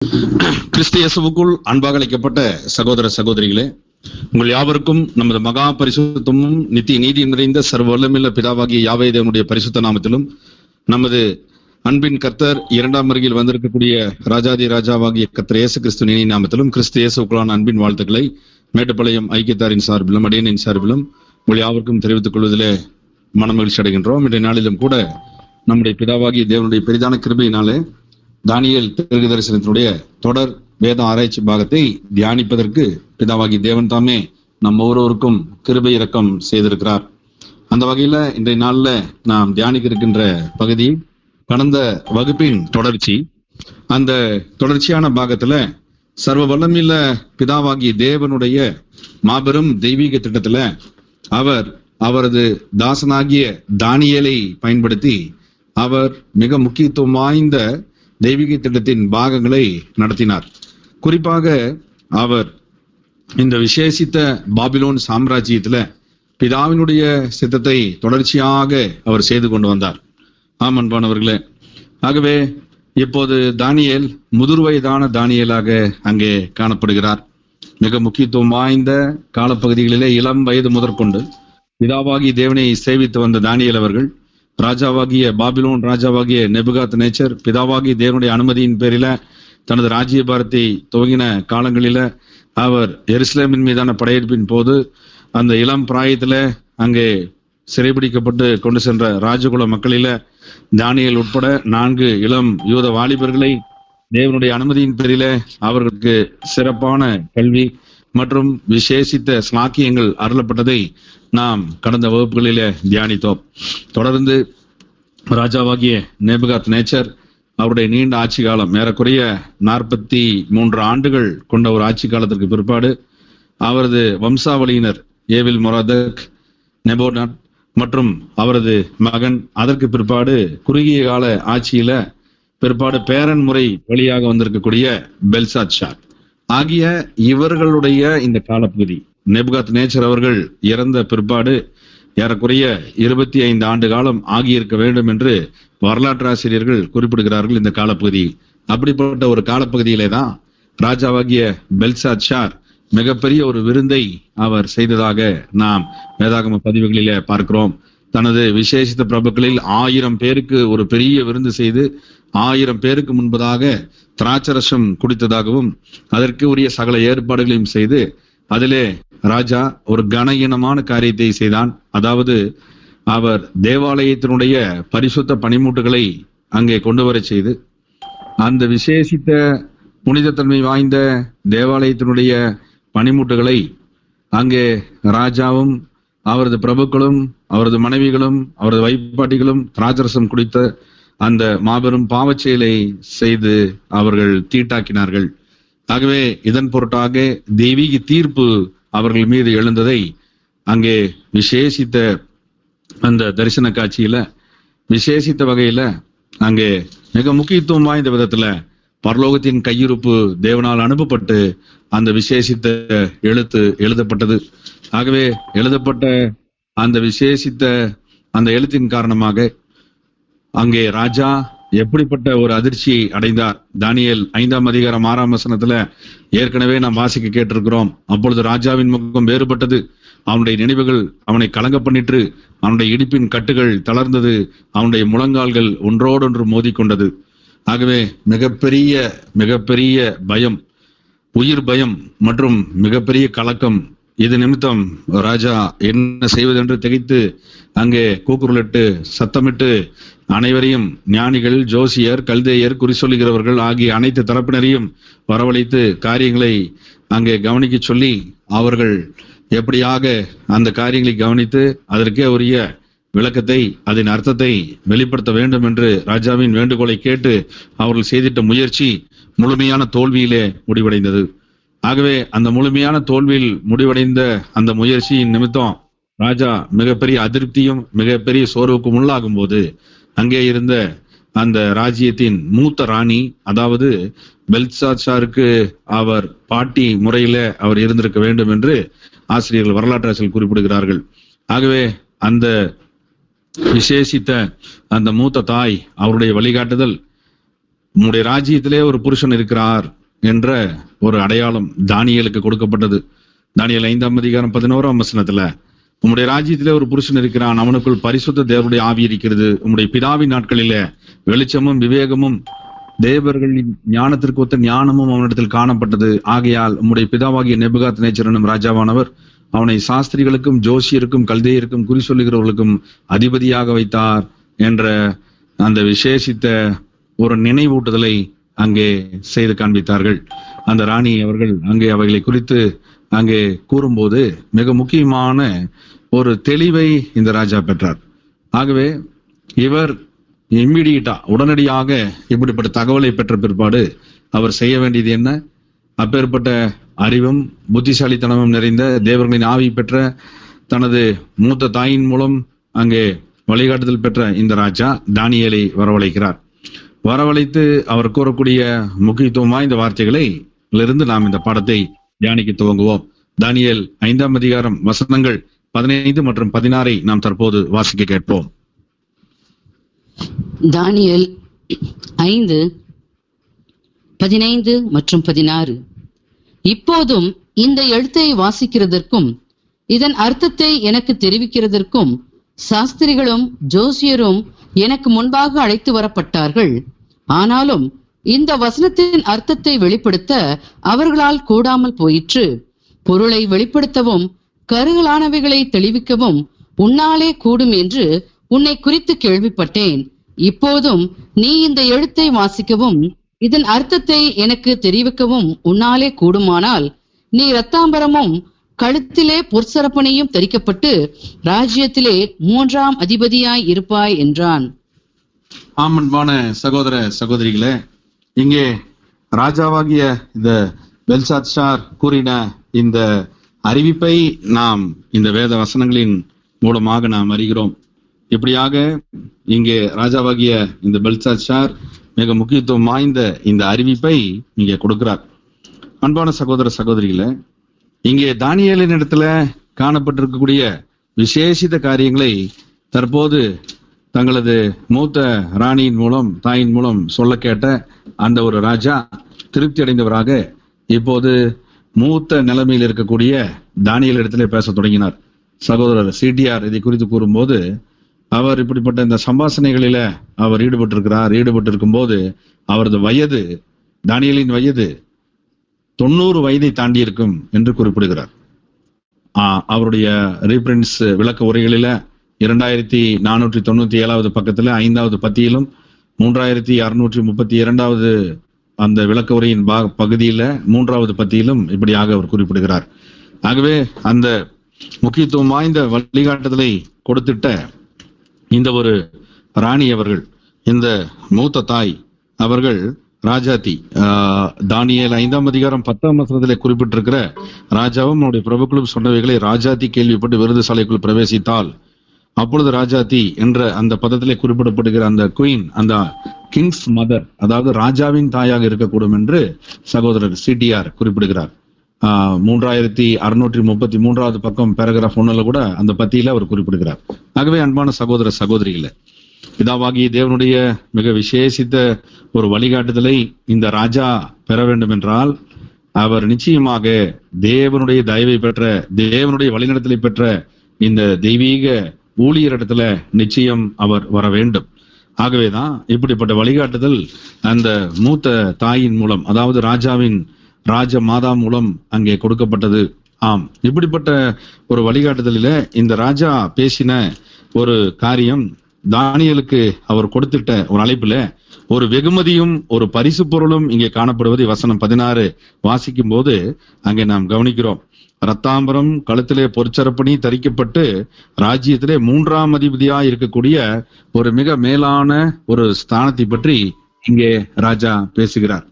கிறிஸ்து இயேசுவுக்குள் அன்பாக அழைக்கப்பட்ட சகோதர சகோதரிகளே, உங்கள் யாவருக்கும் நமது மகா பரிசுத்தமும் நித்திய நீதி நிறைந்த சர்வ வல்லமையுள்ள பிதாவாகிய யாவே தேவனுடைய பரிசுத்த நாமத்திலும், நமது அன்பின் கர்த்தர் இரண்டாம் வருகையில் வந்திருக்கக்கூடிய ராஜாதி ராஜாவாகிய கர்த்தர் இயேசு கிறிஸ்து இனி நாமத்திலும் கிறிஸ்து இயேசுக்குள்ளான அன்பின் வாழ்த்துக்களை மேட்டுப்பாளையம் ஐக்கியத்தாரின் சார்பிலும் அடியனின் சார்பிலும் உங்கள் யாவருக்கும் தெரிவித்துக் கொள்வதிலே மனமகிழ்ச்சி அடைகின்றோம். இன்றைய நாளிலும் கூட நம்முடைய பிதாவாகிய தேவனுடைய பெரிதான கிருபையினாலே தானியேல் தீர்க்க தரிசனத்தினுடைய தொடர் வேத ஆராய்ச்சி பாகத்தை தியானிப்பதற்கு பிதாவாகி தேவன் தாமே நம் ஒவ்வொருவருக்கும் கிருபை இரக்கம் செய்திருக்கிறார். அந்த வகையில இன்றைய நாள்ல நாம் தியானிக்க இருக்கின்ற பகுதி கடந்த வகுப்பின் தொடர்ச்சி. அந்த தொடர்ச்சியான பாகத்துல சர்வ வல்லமையுள்ள பிதாவாகிய தேவனுடைய மாபெரும் தெய்வீக திட்டத்துல அவரது தாசனாகிய தானியேலை பயன்படுத்தி அவர் மிக முக்கியத்துவம் வாய்ந்த தெய்வீக திட்டத்தின் பாகங்களை நடத்தினார். குறிப்பாக அவர் இந்த விசேஷித்த பாபிலோன் சாம்ராஜ்யத்துல பிதாவினுடைய சித்தத்தை தொடர்ச்சியாக அவர் செய்து கொண்டு வந்தார். அன்பானவர்களே, ஆகவே இப்போது தானியேல் முதிர் வயதான தானியேலாக அங்கே காணப்படுகிறார். மிக முக்கியத்துவம் வாய்ந்த காலப்பகுதிகளிலே இளம் வயது முதற்கொண்டு பிதாவாகி தேவனை சேவித்து வந்த தானியேல் அவர்கள் ராஜாவாகிய பாபிலோன் ராஜாவாகிய நெபுகாத் நேச்சர் பிதாவாகிய தேவனுடைய அனுமதியின் பேரில தனது ராஜ்யபாரத்தை துவங்கின காலங்களில அவர் எருசலேமின் மீதான படையெடுப்பின் போது அந்த இளம் பிராயத்துல அங்கே சிறைபிடிக்கப்பட்டு கொண்டு சென்ற ராஜகுல மக்களில தானியேல் உட்பட 4 இளம் யூத வாலிபர்களை தேவனுடைய அனுமதியின் பேரில அவர்களுக்கு சிறப்பான கல்வி மற்றும் விசேஷித்த ஸ்லாக்கியங்கள் அருளப்பட்டதை நாம் கடந்த வகுப்புகளிலே தியானித்தோம். தொடர்ந்து ராஜாவாகிய நேபுகாத் நேச்சர் அவருடைய நீண்ட ஆட்சி காலம் ஏறக்குறைய 43 ஆண்டுகள் கொண்ட ஒரு ஆட்சி காலத்திற்கு பிற்பாடு அவரது வம்சாவளியினர் ஏவில் மொராதக், நெபோனாட் மற்றும் அவரது மகன், அதற்கு பிற்பாடு குறுகிய கால ஆட்சியில பிற்பாடு பேரன் முறை வழியாக வந்திருக்கக்கூடிய பெல்சாத்சார் ஆகிய இவர்களுடைய இந்த காலப்பகுதி நேபுகாத் நேச்சர் அவர்கள் இறந்த பிற்பாடு ஏறக்குறைய 25 ஆண்டு காலம் ஆகியிருக்க வேண்டும் என்று வரலாற்று ஆசிரியர்கள் குறிப்பிடுகிறார்கள். இந்த காலப்பகுதி அப்படிப்பட்ட ஒரு காலப்பகுதியிலே தான் ராஜாவாகிய பெல்சாத்சார் மிகப்பெரிய ஒரு விருந்தை அவர் செய்ததாக நாம் வேதாகம பதிவுகளிலே பார்க்கிறோம். தனது விசேஷித்த பிரபுக்களில் 1000 பேருக்கு ஒரு பெரிய விருந்து செய்து 1000 பேருக்கு முன்பதாக திராட்சரசம் குடித்ததாகவும் அதற்கு உரிய சகல ஏற்பாடுகளையும் செய்து அதிலே ராஜா ஒரு கனஈனமான காரியத்தை செய்தான். அதாவது அவர் தேவாலயத்தினுடைய பரிசுத்த பனிமூட்டுகளை அங்கே கொண்டு வர செய்து அந்த விசேஷித்த புனிதத்தன்மை வாய்ந்த தேவாலயத்தினுடைய பனிமூட்டுகளை அங்கே ராஜாவும் அவரது பிரபுக்களும் அவரது மனைவிகளும் அவரது வைப்பாட்டிகளும் திராட்சரசம் குடித்த அந்த மாபெரும் பாவச் செயலை செய்து அவர்கள் தீட்டாக்கினார்கள். ஆகவே இதன் பொருட்டாக தெய்வீக தீர்ப்பு அவர்கள் மீது எழுந்ததை அங்கே விசேஷித்த அந்த தரிசன காட்சியில விசேஷித்த வகையில அங்கே மிக முக்கியத்துவம் வாய்ந்த விதத்துல பரலோகத்தின் கையிருப்பு தேவனால் அனுப்பப்பட்டு அந்த விசேஷித்த எழுத்து எழுதப்பட்டது. ஆகவே எழுதப்பட்ட அந்த விசேஷித்த அந்த எழுத்தின் காரணமாக அங்கே ராஜா எப்படிப்பட்ட ஒரு அதிர்ச்சியை அடைந்தார். தானியேல் 5ஆம் அதிகாரம் 6ஆம் வசனத்துல ஏற்கனவே நாம் வாசிக்க கேட்டிருக்கிறோம். அப்பொழுது ராஜாவின் முகம் வேறுபட்டது, அவனுடைய நினைவுகள் அவனை கலங்க பண்ணிற்று, அவனுடைய இடுப்பின் கட்டுகள் தளர்ந்தது, அவனுடைய முழங்கால்கள் ஒன்றோடொன்று மோதிக்கொண்டது. ஆகவே மிகப்பெரிய பயம், உயிர் பயம் மற்றும் மிகப்பெரிய கலக்கம். இது நிமித்தம் ராஜா என்ன செய்வதென்று திகைத்து அங்கே கூக்குரலிட்டு சத்தமிட்டு அனைவரையும் ஞானிகள், ஜோசியர், கல்தேயர், குறி சொல்லுகிறவர்கள் ஆகிய அனைத்து தரப்பினரையும் வரவழைத்து காரியங்களை அங்கே கவனிக்க சொல்லி அவர்கள் எப்படியாக அந்த காரியங்களை கவனித்து அதற்கே உரிய விளக்கத்தை அதன் அர்த்தத்தை வெளிப்படுத்த வேண்டும் என்று ராஜாவின் வேண்டுகோளை கேட்டு அவர்கள் செய்திட்ட முயற்சி முழுமையான தோல்வியிலே முடிவடைந்தது. ஆகவே அந்த முழுமையான தோல்வியில் முடிவடைந்த அந்த முயற்சியின் நிமித்தம் ராஜா மிகப்பெரிய அதிருப்தியும் மிகப்பெரிய சோர்வுக்கும் உள்ளாகும் போது அங்கே இருந்த அந்த ராஜ்யத்தின் மூத்த ராணி, அதாவது பெல்சாத்சாருக்கு அவர் பாட்டி முறையில அவர் இருந்திருக்க வேண்டும் என்று ஆசிரியர்கள் வரலாற்று ஆசிரியர்கள் குறிப்பிடுகிறார்கள். ஆகவே அந்த விசேஷித்த அந்த மூத்த தாய் அவருடைய வழிகாட்டுதல் உம்முடைய ராஜ்யத்திலே ஒரு புருஷன் இருக்கிறார் என்ற ஒரு அடையாளம் தானியேலுக்கு கொடுக்கப்பட்டது. தானியேல் 5:11 உம்முடைய ராஜ்யத்திலே ஒரு புருஷன் இருக்கிறான், அவனுக்குள் பரிசுத்த தேவனுடைய ஆவி இருக்கிறது. உம்முடைய பிதாவின் நாட்களிலே வெளிச்சமும் விவேகமும் தேவர்களின் ஞானத்திற்கு ஒத்த ஞானமும் அவனிடத்தில் காணப்பட்டது. ஆகையால் உம்முடைய பிதாவாகிய நேபுகாத்நேச்சர் என்னும் ராஜாவானவர் அவனை சாஸ்திரிகளுக்கும் ஜோசியருக்கும் கல்தேயருக்கும் குறி சொல்லுகிறவர்களுக்கும் அதிபதியாக வைத்தார் என்ற அந்த விசேஷித்த ஒரு நினைவூட்டுதலை அங்கே செய்து காண்பித்தார்கள். அந்த ராணி அவர்கள் அங்கே அவைகளை குறித்து அங்கே கூறும்போது மிக முக்கியமான ஒரு தெளிவை இந்த ராஜா பெற்றார். ஆகவே இவர் இம்மிடியட்டா உடனடியாக இப்படிப்பட்ட தகவலை பெற்ற பிற்பாடு அவர் செய்ய வேண்டியது என்ன? அப்பேற்பட்ட அறிவும் புத்திசாலித்தனமும் நிறைந்த தேவர்களின் ஆவி பெற்ற தனது மூத்த தாயின் மூலம் அங்கே வழிகாட்டுதல் பெற்ற இந்த ராஜா தானியேலை வரவழைக்கிறார். வரவழைத்து அவர் கூறக்கூடிய முக்கியத்துவம் வாய்ந்த வார்த்தைகளை இருந்து நாம் இந்த பாடத்தை தியானிக்க துவங்குவோம். தானியேல் 5 15 மற்றும் 16 நாம் தற்போது வாசிக்க கேட்போம். தானியேல் 5:15 மற்றும் 16. இப்போதும் இந்த எழுத்தை வாசிக்கிறதற்கும் இதன் அர்த்தத்தை எனக்கு தெரிவிக்கிறதற்கும் சாஸ்திரிகளும் ஜோசியரும் எனக்கு முன்பாக அழைத்து வரப்பட்டார்கள். ஆனாலும் இந்த வசனத்தின் அர்த்தத்தை வெளிப்படுத்த அவர்களால் கூடாமல் போயிற்று. பொருளை வெளிப்படுத்தவும் கருகலானவைகளை தெளிவிக்கவும் உன்னாலே கூடும் என்று உன்னை குறித்து கேள்விப்பட்டேன். இப்போதும் நீ இந்த எழுத்தை வாசிக்கவும் இதன் அர்த்தத்தை எனக்கு தெரிவிக்கவும் உன்னாலே கூடுமானால் நீ இரத்தாம்பரமும் கழுத்திலே பொற்சரப்பணியும் தரிக்கப்பட்டு ராஜ்யத்திலே 3ஆம் அதிபதியாய் இருப்பாய் என்றான். ஆமன்பான சகோதர சகோதரிகளே, இங்கே ராஜாவாகிய இந்த பெல்ஷாத்சார் கூறின இந்த அறிவிப்பை நாம் இந்த வேத வசனங்களின் மூலமாக நாம் அறிகிறோம். இப்படியாக இங்கே ராஜாவாகிய இந்த பெல்ஷாத்சார் மிக முக்கியத்துவம் வாய்ந்த இந்த அறிவிப்பை இங்கே கொடுக்கிறார். அன்பான சகோதர சகோதரிகளே, இங்கே தானியேலின் இடத்துல காணப்பட்டிருக்கக்கூடிய விசேஷித்த காரியங்களை தற்போது தங்களது மூத்த ராணியின் மூலம் தாயின் மூலம் சொல்ல கேட்ட அந்த ஒரு ராஜா திருப்தி அடைந்தவராக இப்போது மூத்த நிலைமையில் இருக்கக்கூடிய தானியேல் இடத்திலே பேச தொடங்கினார். சகோதரர் சிடிஆர் இதை குறித்து கூறும்போது அவர் இப்படிப்பட்ட இந்த சம்பாஷணைகளில அவர் ஈடுபட்டிருக்கும் போது அவரது வயது, தானியேலின் வயது 90 வயதை தாண்டி இருக்கும் என்று குறிப்பிடுகிறார். அவருடைய ரீபிரிண்ட்ஸ் விளக்க உரைகளில 2497 பக்கத்துல 5வது பத்தியிலும் 3632 அந்த விளக்க உரையின் பகுதியில 3வது பத்தியிலும் இப்படியாக அவர் குறிப்பிடுகிறார். ஆகவே அந்த முக்கியத்துவம் வாய்ந்த வழிகாட்டுதலை கொடுத்திட்ட இந்த ஒரு ராணி அவர்கள், இந்த மூத்த தாய் அவர்கள் ராஜாத்தி, தானியேல் 5:10 குறிப்பிட்டிருக்கிற ராஜாவும் அவருடைய பிரபுக்களும் சொன்னவைகளை ராஜாத்தி கேள்விப்பட்டு விருது சாலைக்குள் பிரவேசித்தால் அப்பொழுது ராஜாத்தி என்ற அந்த பதத்திலே குறிப்பிடப்படுகிற அந்த குயின், அந்த கிங்ஸ் மதர், அதாவது ராஜாவின் தாயாக இருக்கக்கூடும் என்று சகோதரர் சிடிஆர் குறிப்பிடுகிறார். 3633 பக்கம் பேராகிராஃப் 1 கூட அந்த பத்தியில அவர் குறிப்பிடுகிறார். ஆகவே அன்பான சகோதர சகோதரிகளே, பிதாவாகிய தேவனுடைய மிக விசேஷித்த ஒரு வழிகாட்டுதலை இந்த ராஜா பெற வேண்டும் என்றால் அவர் நிச்சயமாக தேவனுடைய தயவை பெற்ற, தேவனுடைய வழிநடத்தலை பெற்ற இந்த தெய்வீக ஊழியரிடத்துல நிச்சயம் அவர் வர வேண்டும். ஆகவேதான் இப்படிப்பட்ட வழிகாட்டுதல் அந்த மூத்த தாயின் மூலம், அதாவது ராஜாவின் ராஜ மாதா மூலம் அங்கே கொடுக்கப்பட்டது. ஆம், இப்படிப்பட்ட ஒரு வழிகாட்டுதலில இந்த ராஜா பேசின ஒரு காரியம், தானியேலுக்கு அவர் கொடுத்திட்ட ஒரு அழைப்புல ஒரு வெகுமதியும் ஒரு பரிசு பொருளும் இங்கே காணப்படுவதை வசனம் 16 வாசிக்கும் போது அங்கே நாம் கவனிக்கிறோம். ரத்தாம்பரம் கழுத்திலே பொற்சரப்பணி தரிக்கப்பட்டு ராஜ்யத்திலே 3ஆம் அதிபதியாய் இருக்கக்கூடிய ஒரு மிக மேலான ஒரு ஸ்தானத்தை பற்றி இங்கே ராஜா பேசுகிறார்.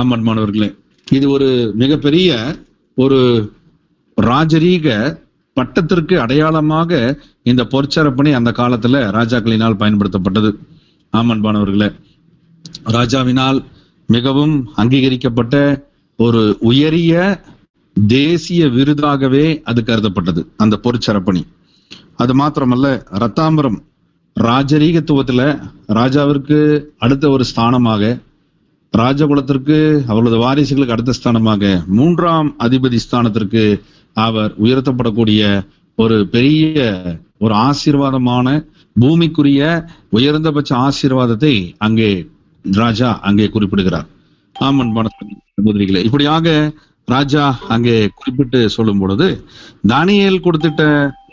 ஆமன்மானவர்களே, இது ஒரு மிகப்பெரிய ஒரு ராஜரீக பட்டத்திற்கு அடையாளமாக இந்த பொற்சரப்பணி அந்த காலத்துல ராஜாக்களினால் பயன்படுத்தப்பட்டது. ஆமன்பானவர்களே, ராஜாவினால் மிகவும் அங்கீகரிக்கப்பட்ட ஒரு உயரிய தேசிய விருதாகவே அது கருதப்பட்டது அந்த பொற்சரப்பணி. அது மாத்திரமல்ல, ரத்தாம்பரம் ராஜரீகத்துவத்துல ராஜாவிற்கு அடுத்த ஒரு ஸ்தானமாக ராஜகுலத்திற்கு அவர்களது வாரிசுகளுக்கு அடுத்த ஸ்தானமாக 3ஆம் அதிபதி ஸ்தானத்திற்கு அவர் உயர்த்தப்படக்கூடிய ஒரு பெரிய ஒரு ஆசீர்வாதமான பூமிக்குரிய உயர்ந்தபட்ச ஆசீர்வாதத்தை அங்கே ராஜா அங்கே குறிப்பிடுகிறார். ஆமன்பான சகோதரிகளே, இப்படியாக ராஜா அங்கே குறிப்பிட்டு சொல்லும் பொழுது தானியேல் கொடுத்திட்ட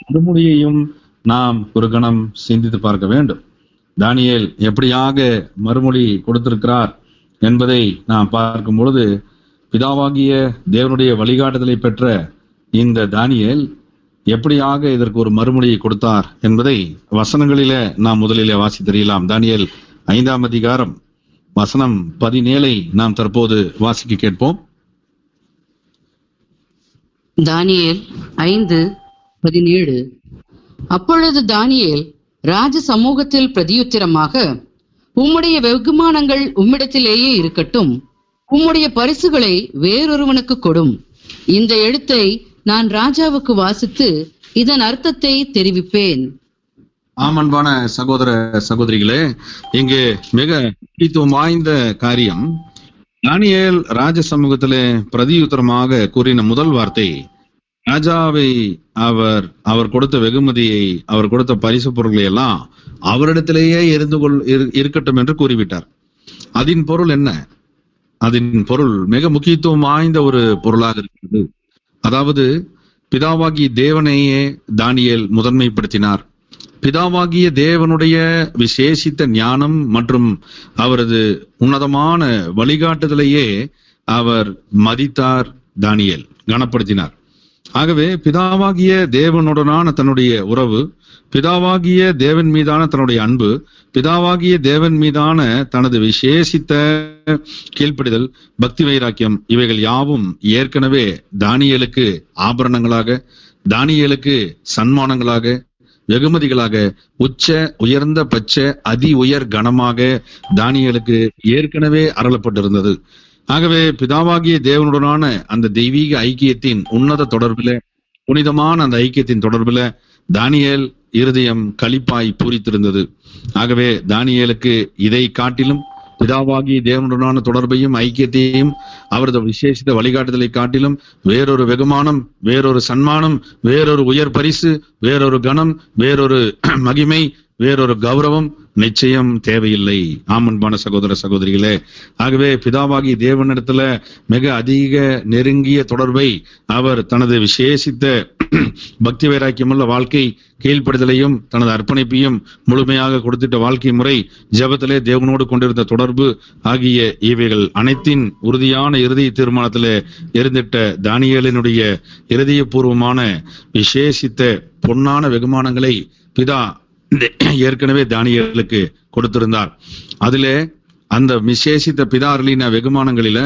மறுமொழியையும் நாம் ஒரு கணம் சிந்தித்து பார்க்க வேண்டும். தானியேல் எப்படியாக மறுமொழி கொடுத்திருக்கிறார் என்பதை நாம் பார்க்கும் பொழுது, பிதாவாகிய தேவனுடைய வழிகாட்டுதலை பெற்ற இந்த தானியேல் எப்படியாக இதற்கு ஒரு மறுமொழியை கொடுத்தார் என்பதை வசனங்களிலே நாம் முதலிலே வாசித்தறியலாம். தானியேல் 5ஆம் அதிகாரம் வசனம் 17 நாம் தற்போது வாசிக்க கேட்போம். தானியேல் 5:17. அப்பொழுது தானியேல் ராஜ சமூகத்தில் பிரதியுத்திரமாக, உம்முடைய வெகுமானங்கள் உம்மிடத்திலேயே இருக்கட்டும், உம்முடைய பரிசுகளை வேறொருவனுக்கு கொடும். இந்த எழுத்தை நான் ராஜாவுக்கு வாசித்து இதன் அர்த்தத்தை தெரிவிப்பேன். ஆமன்பான சகோதர சகோதரிகளே, இங்கே மிக முக்கியத்துவம் வாய்ந்த காரியம், தானியேல் ராஜ சமூகத்திலே பிரதியுத்தரமாக கூறின முதல் வார்த்தை, ராஜாவை அவர் கொடுத்த வெகுமதியை, அவர் கொடுத்த பரிசு பொருட்களை எல்லாம் அவரிடத்திலேயே இருக்கட்டும் என்று கூறிவிட்டார். அதன் பொருள் என்ன? அதன் பொருள் மிக முக்கியத்துவம் வாய்ந்த ஒரு பொருளாக இருக்கிறது. அதாவது பிதாவாகிய தேவனையே தானியேல் முதன்மைப்படுத்தினார். பிதாவாகிய தேவனுடைய விசேஷித்த ஞானம் மற்றும் அவரது உன்னதமான வழிகாட்டுதலையே அவர் மதித்தார், தானியேல் கனப்படுத்தினார். ஆகவே பிதாவாகிய தேவனுடனான தன்னுடைய உறவு, பிதாவாகிய தேவன் மீதான தன்னுடைய அன்பு, பிதாவாகிய தேவன் மீதான தனது விசேஷித்த கீழ்ப்படிதல், பக்தி வைராக்கியம், இவைகள் யாவும் ஏற்கனவே தானியேலுக்கு ஆபரணங்களாக, தானியேலுக்கு சன்மானங்களாக, வெகுமதிகளாக, உச்ச உயர்ந்த பட்ச அதி உயர் கனமாக தானியேலுக்கு ஏற்கனவே அருளப்பட்டிருந்தது. ஆகவே பிதாவாகிய தேவனுடனான அந்த தெய்வீக ஐக்கியத்தின் உன்னத தொடர்பில, புனிதமான அந்த ஐக்கியத்தின் தொடர்பில தானியேல் இருதயம் களிப்பாய் பூரித்திருந்தது. ஆகவே தானியேலுக்கு இதை காட்டிலும், பிதாவாகிய தேவனுடனான தொடர்பையும் ஐக்கியத்தையும் அவரது விசேஷித்த வழிகாட்டுதலை காட்டிலும் வேறொரு வெகுமானம், வேறொரு சன்மானம், வேறொரு உயர் பரிசு, வேறொரு கணம், வேறொரு மகிமை, வேறொரு கௌரவம் நிச்சயம் தேவையில்லை. ஆமன்பான சகோதர சகோதரிகளே, ஆகவே பிதாவாகி தேவனிடத்துல மிக அதிக நெருங்கிய தொடர்பை அவர் தனது விசேஷித்த பக்தி வைராக்கியமுள்ள வாழ்க்கை, கீழ்ப்படுதலையும் தனது அர்ப்பணிப்பையும் முழுமையாக கொடுத்திட்ட வாழ்க்கை முறை, ஜெபத்திலே தேவனோடு கொண்டிருந்த தொடர்பு ஆகிய இவைகள் அனைத்தின் உறுதியான இறுதிய தீர்மானத்திலே இருந்திட்ட தானியேலினுடைய இருதயபூர்வமான விசேஷித்த பொன்னான வெகுமானங்களை பிதா ஏற்கனவே தானியேலுக்கு கொடுத்திருந்தார். அதிலே அந்த விசேஷித்த பிதார்லின வெகுமானங்களில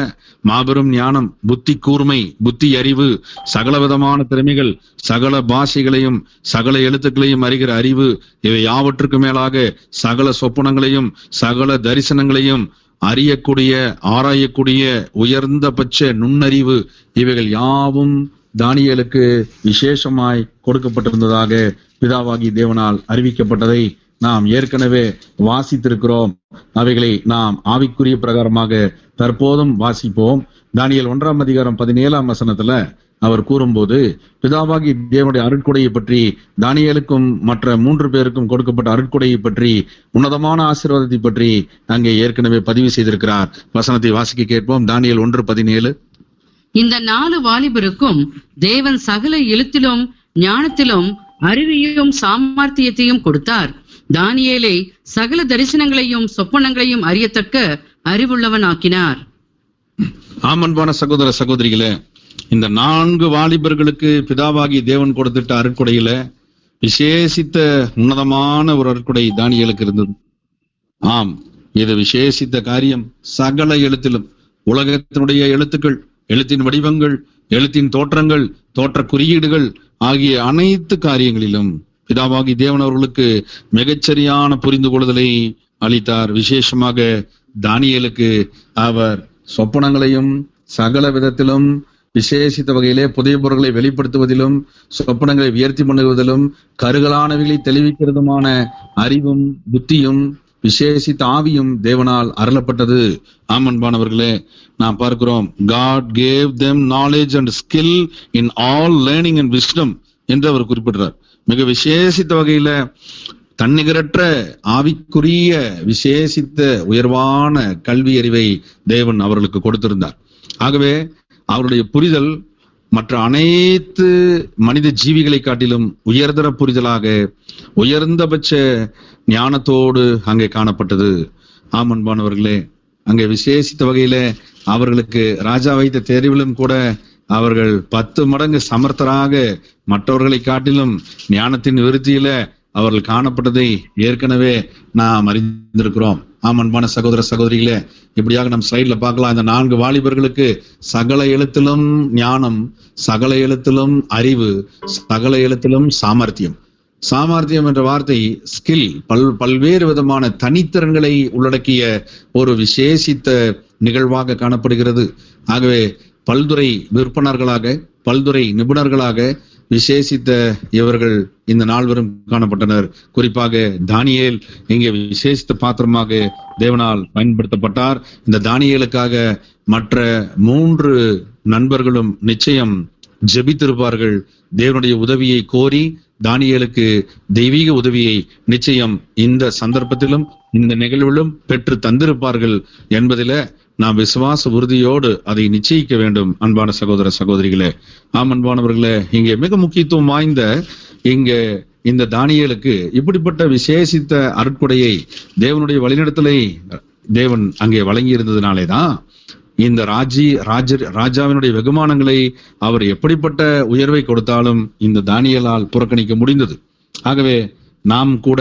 மாபெரும் ஞானம், புத்தி கூர்மை, புத்தி அறிவு, சகல விதமான திறமைகள், சகல பாஷைகளையும் சகல எழுத்துக்களையும் அறிகிற அறிவு, இவை யாவற்றுக்கு மேலாக சகல சொப்பனங்களையும் சகல தரிசனங்களையும் அறியக்கூடிய ஆராயக்கூடிய உயர்ந்த பட்ச நுண்ணறிவு, இவைகள் யாவும் தானியேலுக்கு விசேஷமாய் கொடுக்கப்பட்டிருந்ததாக பிதாவாகி தேவனால் அறிவிக்கப்பட்டதை நாம் ஏற்கனவே வாசித்திருக்கிறோம். அவைகளை நாம் ஆவிக்குரிய பிரகாரமாக தற்போதும் வாசிப்போம். தானியேல் 1ஆம் அதிகாரம் 17ஆம் வசனத்துல அவர் கூறும்போது, பிதாவாகி தேவனுடைய அருட்கொடையை பற்றி, தானியேலுக்கும் மற்ற 3 பேருக்கும் கொடுக்கப்பட்ட அருட்கொடையை பற்றி, உன்னதமான ஆசீர்வாதத்தை பற்றி அங்கே ஏற்கனவே பதிவு செய்திருக்கிறார். வசனத்தை வாசிக்க கேட்போம். தானியேல் 1:17. இந்த 4 வாலிபருக்கும் தேவன் சகல எழுத்திலும் ஞானத்திலும் அறிவையும் சாமர்த்தியத்தையும் கொடுத்தார். தானியேலை சகல தரிசனங்களையும் சொப்பனங்களையும் அறியத்தக்க அறிவுள்ளவன் ஆக்கினார். ஆமன்பான சகோதர சகோதரிகளே, இந்த 4 வாலிபர்களுக்கு பிதாவாகி தேவன் கொடுத்திட்ட அருட்கொடையில விசேஷித்த உன்னதமான ஒரு அருட்கொடை தானியேலுக்கு இருந்தது. ஆம், இது விசேஷித்த காரியம். சகல எழுத்திலும், உலகத்தினுடைய எழுத்துக்கள், எழுத்தின் வடிவங்கள், எழுத்தின் தோற்றங்கள், தோற்ற குறியீடுகள் ஆகிய அனைத்து காரியங்களிலும் பிதாவாகி தேவன் அவர்களுக்கு மிகச்சரியான புரிந்து கொள்ளுதலை அளித்தார். விசேஷமாக தானியேலுக்கு அவர் சொப்பனங்களையும் சகல விதத்திலும் விசேஷித்த வகையிலே புதிய பொருட்களை வெளிப்படுத்துவதிலும், சொப்பனங்களை உயர்த்தி பண்ணுவதிலும், கருகலானவைகளை தெளிவிக்கிறதுமான அறிவும் புத்தியும் விசேஷித்த ஆவியும் தேவனால் அருளப்பட்டது. ஆமன்பானவர்களே, நாம் பார்க்கிறோம், God gave them knowledge and skill in all learning and wisdom என்று அவர் குறிப்பிடுறார். மிக விசேஷித்த வகையில தன்னிகரற்ற ஆவிக்குரிய விசேஷித்த உயர்வான கல்வி அறிவை தேவன் அவர்களுக்கு கொடுத்திருந்தார். ஆகவே அவருடைய புரிதல் மற்ற அனைத்து மனித ஜீவிகளை காட்டிலும் உயர்தர புரிதலாக உயர்ந்தபட்ச ஞானத்தோடு அங்கே காணப்பட்டது. ஆமன்பானவர்களே, அங்கே விசேஷித்த வகையில அவர்களுக்கு ராஜா வைத்த தேர்விலும் கூட அவர்கள் 10 மடங்கு சமர்த்தராக மற்றவர்களை காட்டிலும் ஞானத்தின் விருத்தியில அவர்கள் காணப்பட்டதை ஏற்கனவே நாம் அறிந்திருக்கிறோம். அன்பான சகோதர சகோதரிகளே, இப்படியாக நம் ஸ்லைட்ல பார்க்கலாம். இந்த 4 வாலிபர்களுக்கு சகல எழுத்திலும் ஞானம், சகல எழுத்திலும் அறிவு, சகல எழுத்திலும் சாமர்த்தியம். சாமர்த்தியம் என்ற வார்த்தை ஸ்கில், பல்வேறு விதமான தனித்திறன்களை உள்ளடக்கிய ஒரு விசேஷித்த நிகழ்வாக காணப்படுகிறது. ஆகவே பல்துறை விற்பனர்களாக, பல்துறை நிபுணர்களாக விசேஷித்த இவர்கள் இந்த 4 காணப்பட்டனர். குறிப்பாக தானியேல் இங்கே விசேஷித்த பாத்திரமாக தேவனால் பயன்படுத்தப்பட்டார். இந்த தானியேலுக்காக மற்ற 3 நண்பர்களும் நிச்சயம் ஜெபித்திருப்பார்கள். தேவனுடைய உதவியை கோரி தானியேலுக்கு தெய்வீக உதவியை நிச்சயம் இந்த சந்தர்ப்பத்திலும் இந்த நிகழ்விலும் பெற்று தந்திருப்பார்கள் என்பதில நாம் விசுவாச உறுதியோடு அதை நிச்சயிக்க வேண்டும். அன்பான சகோதர சகோதரிகளே, அன்பானவர்களே, இங்கே மிக முக்கியத்துவம் வாய்ந்த இங்கே இந்த தானியேலுக்கு இப்படிப்பட்ட விசேஷித்த அருட்கொடையை தேவனுடைய வழிநடத்தலை தேவன் அங்கே வழங்கி இருந்ததுனாலேதான் இந்த ராஜாவினுடைய வெகுமானங்களை அவர் எப்படிப்பட்ட உயர்வை கொடுத்தாலும் இந்த தானியேலால் புறக்கணிக்க முடிந்தது. ஆகவே நாம் கூட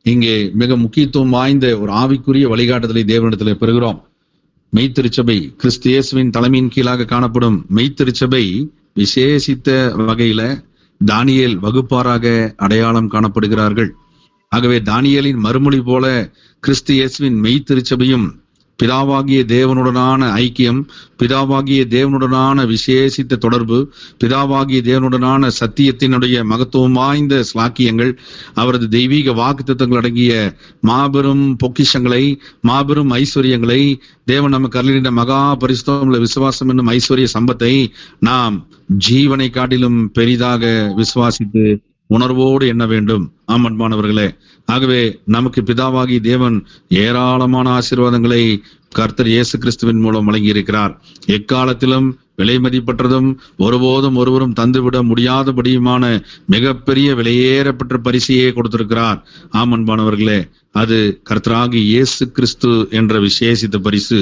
இங்கே மிக முக்கியத்துவம் வாய்ந்த ஒரு ஆவிக்குரிய வழிகாட்டுதலை தேவனிடத்தில் பெறுகிறோம். மெய்த்திருச்சபை, கிறிஸ்து இயேசுவின் தலைமையின் கீழாக காணப்படும் மெய்த்திருச்சபை விசேஷித்த வகையில தானியேல் வகுப்பாராக அடையாளம் காணப்படுகிறார்கள். ஆகவே தானியேலின் மறுமொழி போல கிறிஸ்து இயேசுவின் மெய்த்திருச்சபையும் பிதாவாகிய தேவனுடனான ஐக்கியம், பிதாவாகிய தேவனுடனான விசேஷித்த தொடர்பு, பிதாவாகிய தேவனுடனான சத்தியத்தினுடைய மகத்துவம் வாய்ந்த ஸ்லாக்கியங்கள், அவரது தெய்வீக வாக்குத்தத்தங்கள் அடங்கிய மாபெரும் பொக்கிஷங்களை, மாபெரும் ஐஸ்வர்யங்களை, தேவன் நமக்கு அருளின மகா பரிசுத்தமுள்ள விசுவாசம் என்னும் ஐஸ்வர்ய சம்பத்தை நாம் ஜீவனை காட்டிலும் பெரிதாக விசுவாசித்து உணர்வோடு எண்ண வேண்டும். அன்பானவர்களே, ஆகவே நமக்கு பிதாவாகி தேவன் ஏராளமான ஆசீர்வாதங்களை கர்த்தர் இயேசு கிறிஸ்துவின் மூலம் வழங்கி இருக்கிறார். எக்காலத்திலும் விலை மதிப்பற்றதும் ஒருபோதும் ஒருவரும் தந்துவிட முடியாதபடியுமான மிகப்பெரிய விலையேறப்பட்ட பரிசையே கொடுத்திருக்கிறார். அன்பானவர்களே, அது கர்த்தராகி இயேசு கிறிஸ்து என்ற விசேஷித்த பரிசு.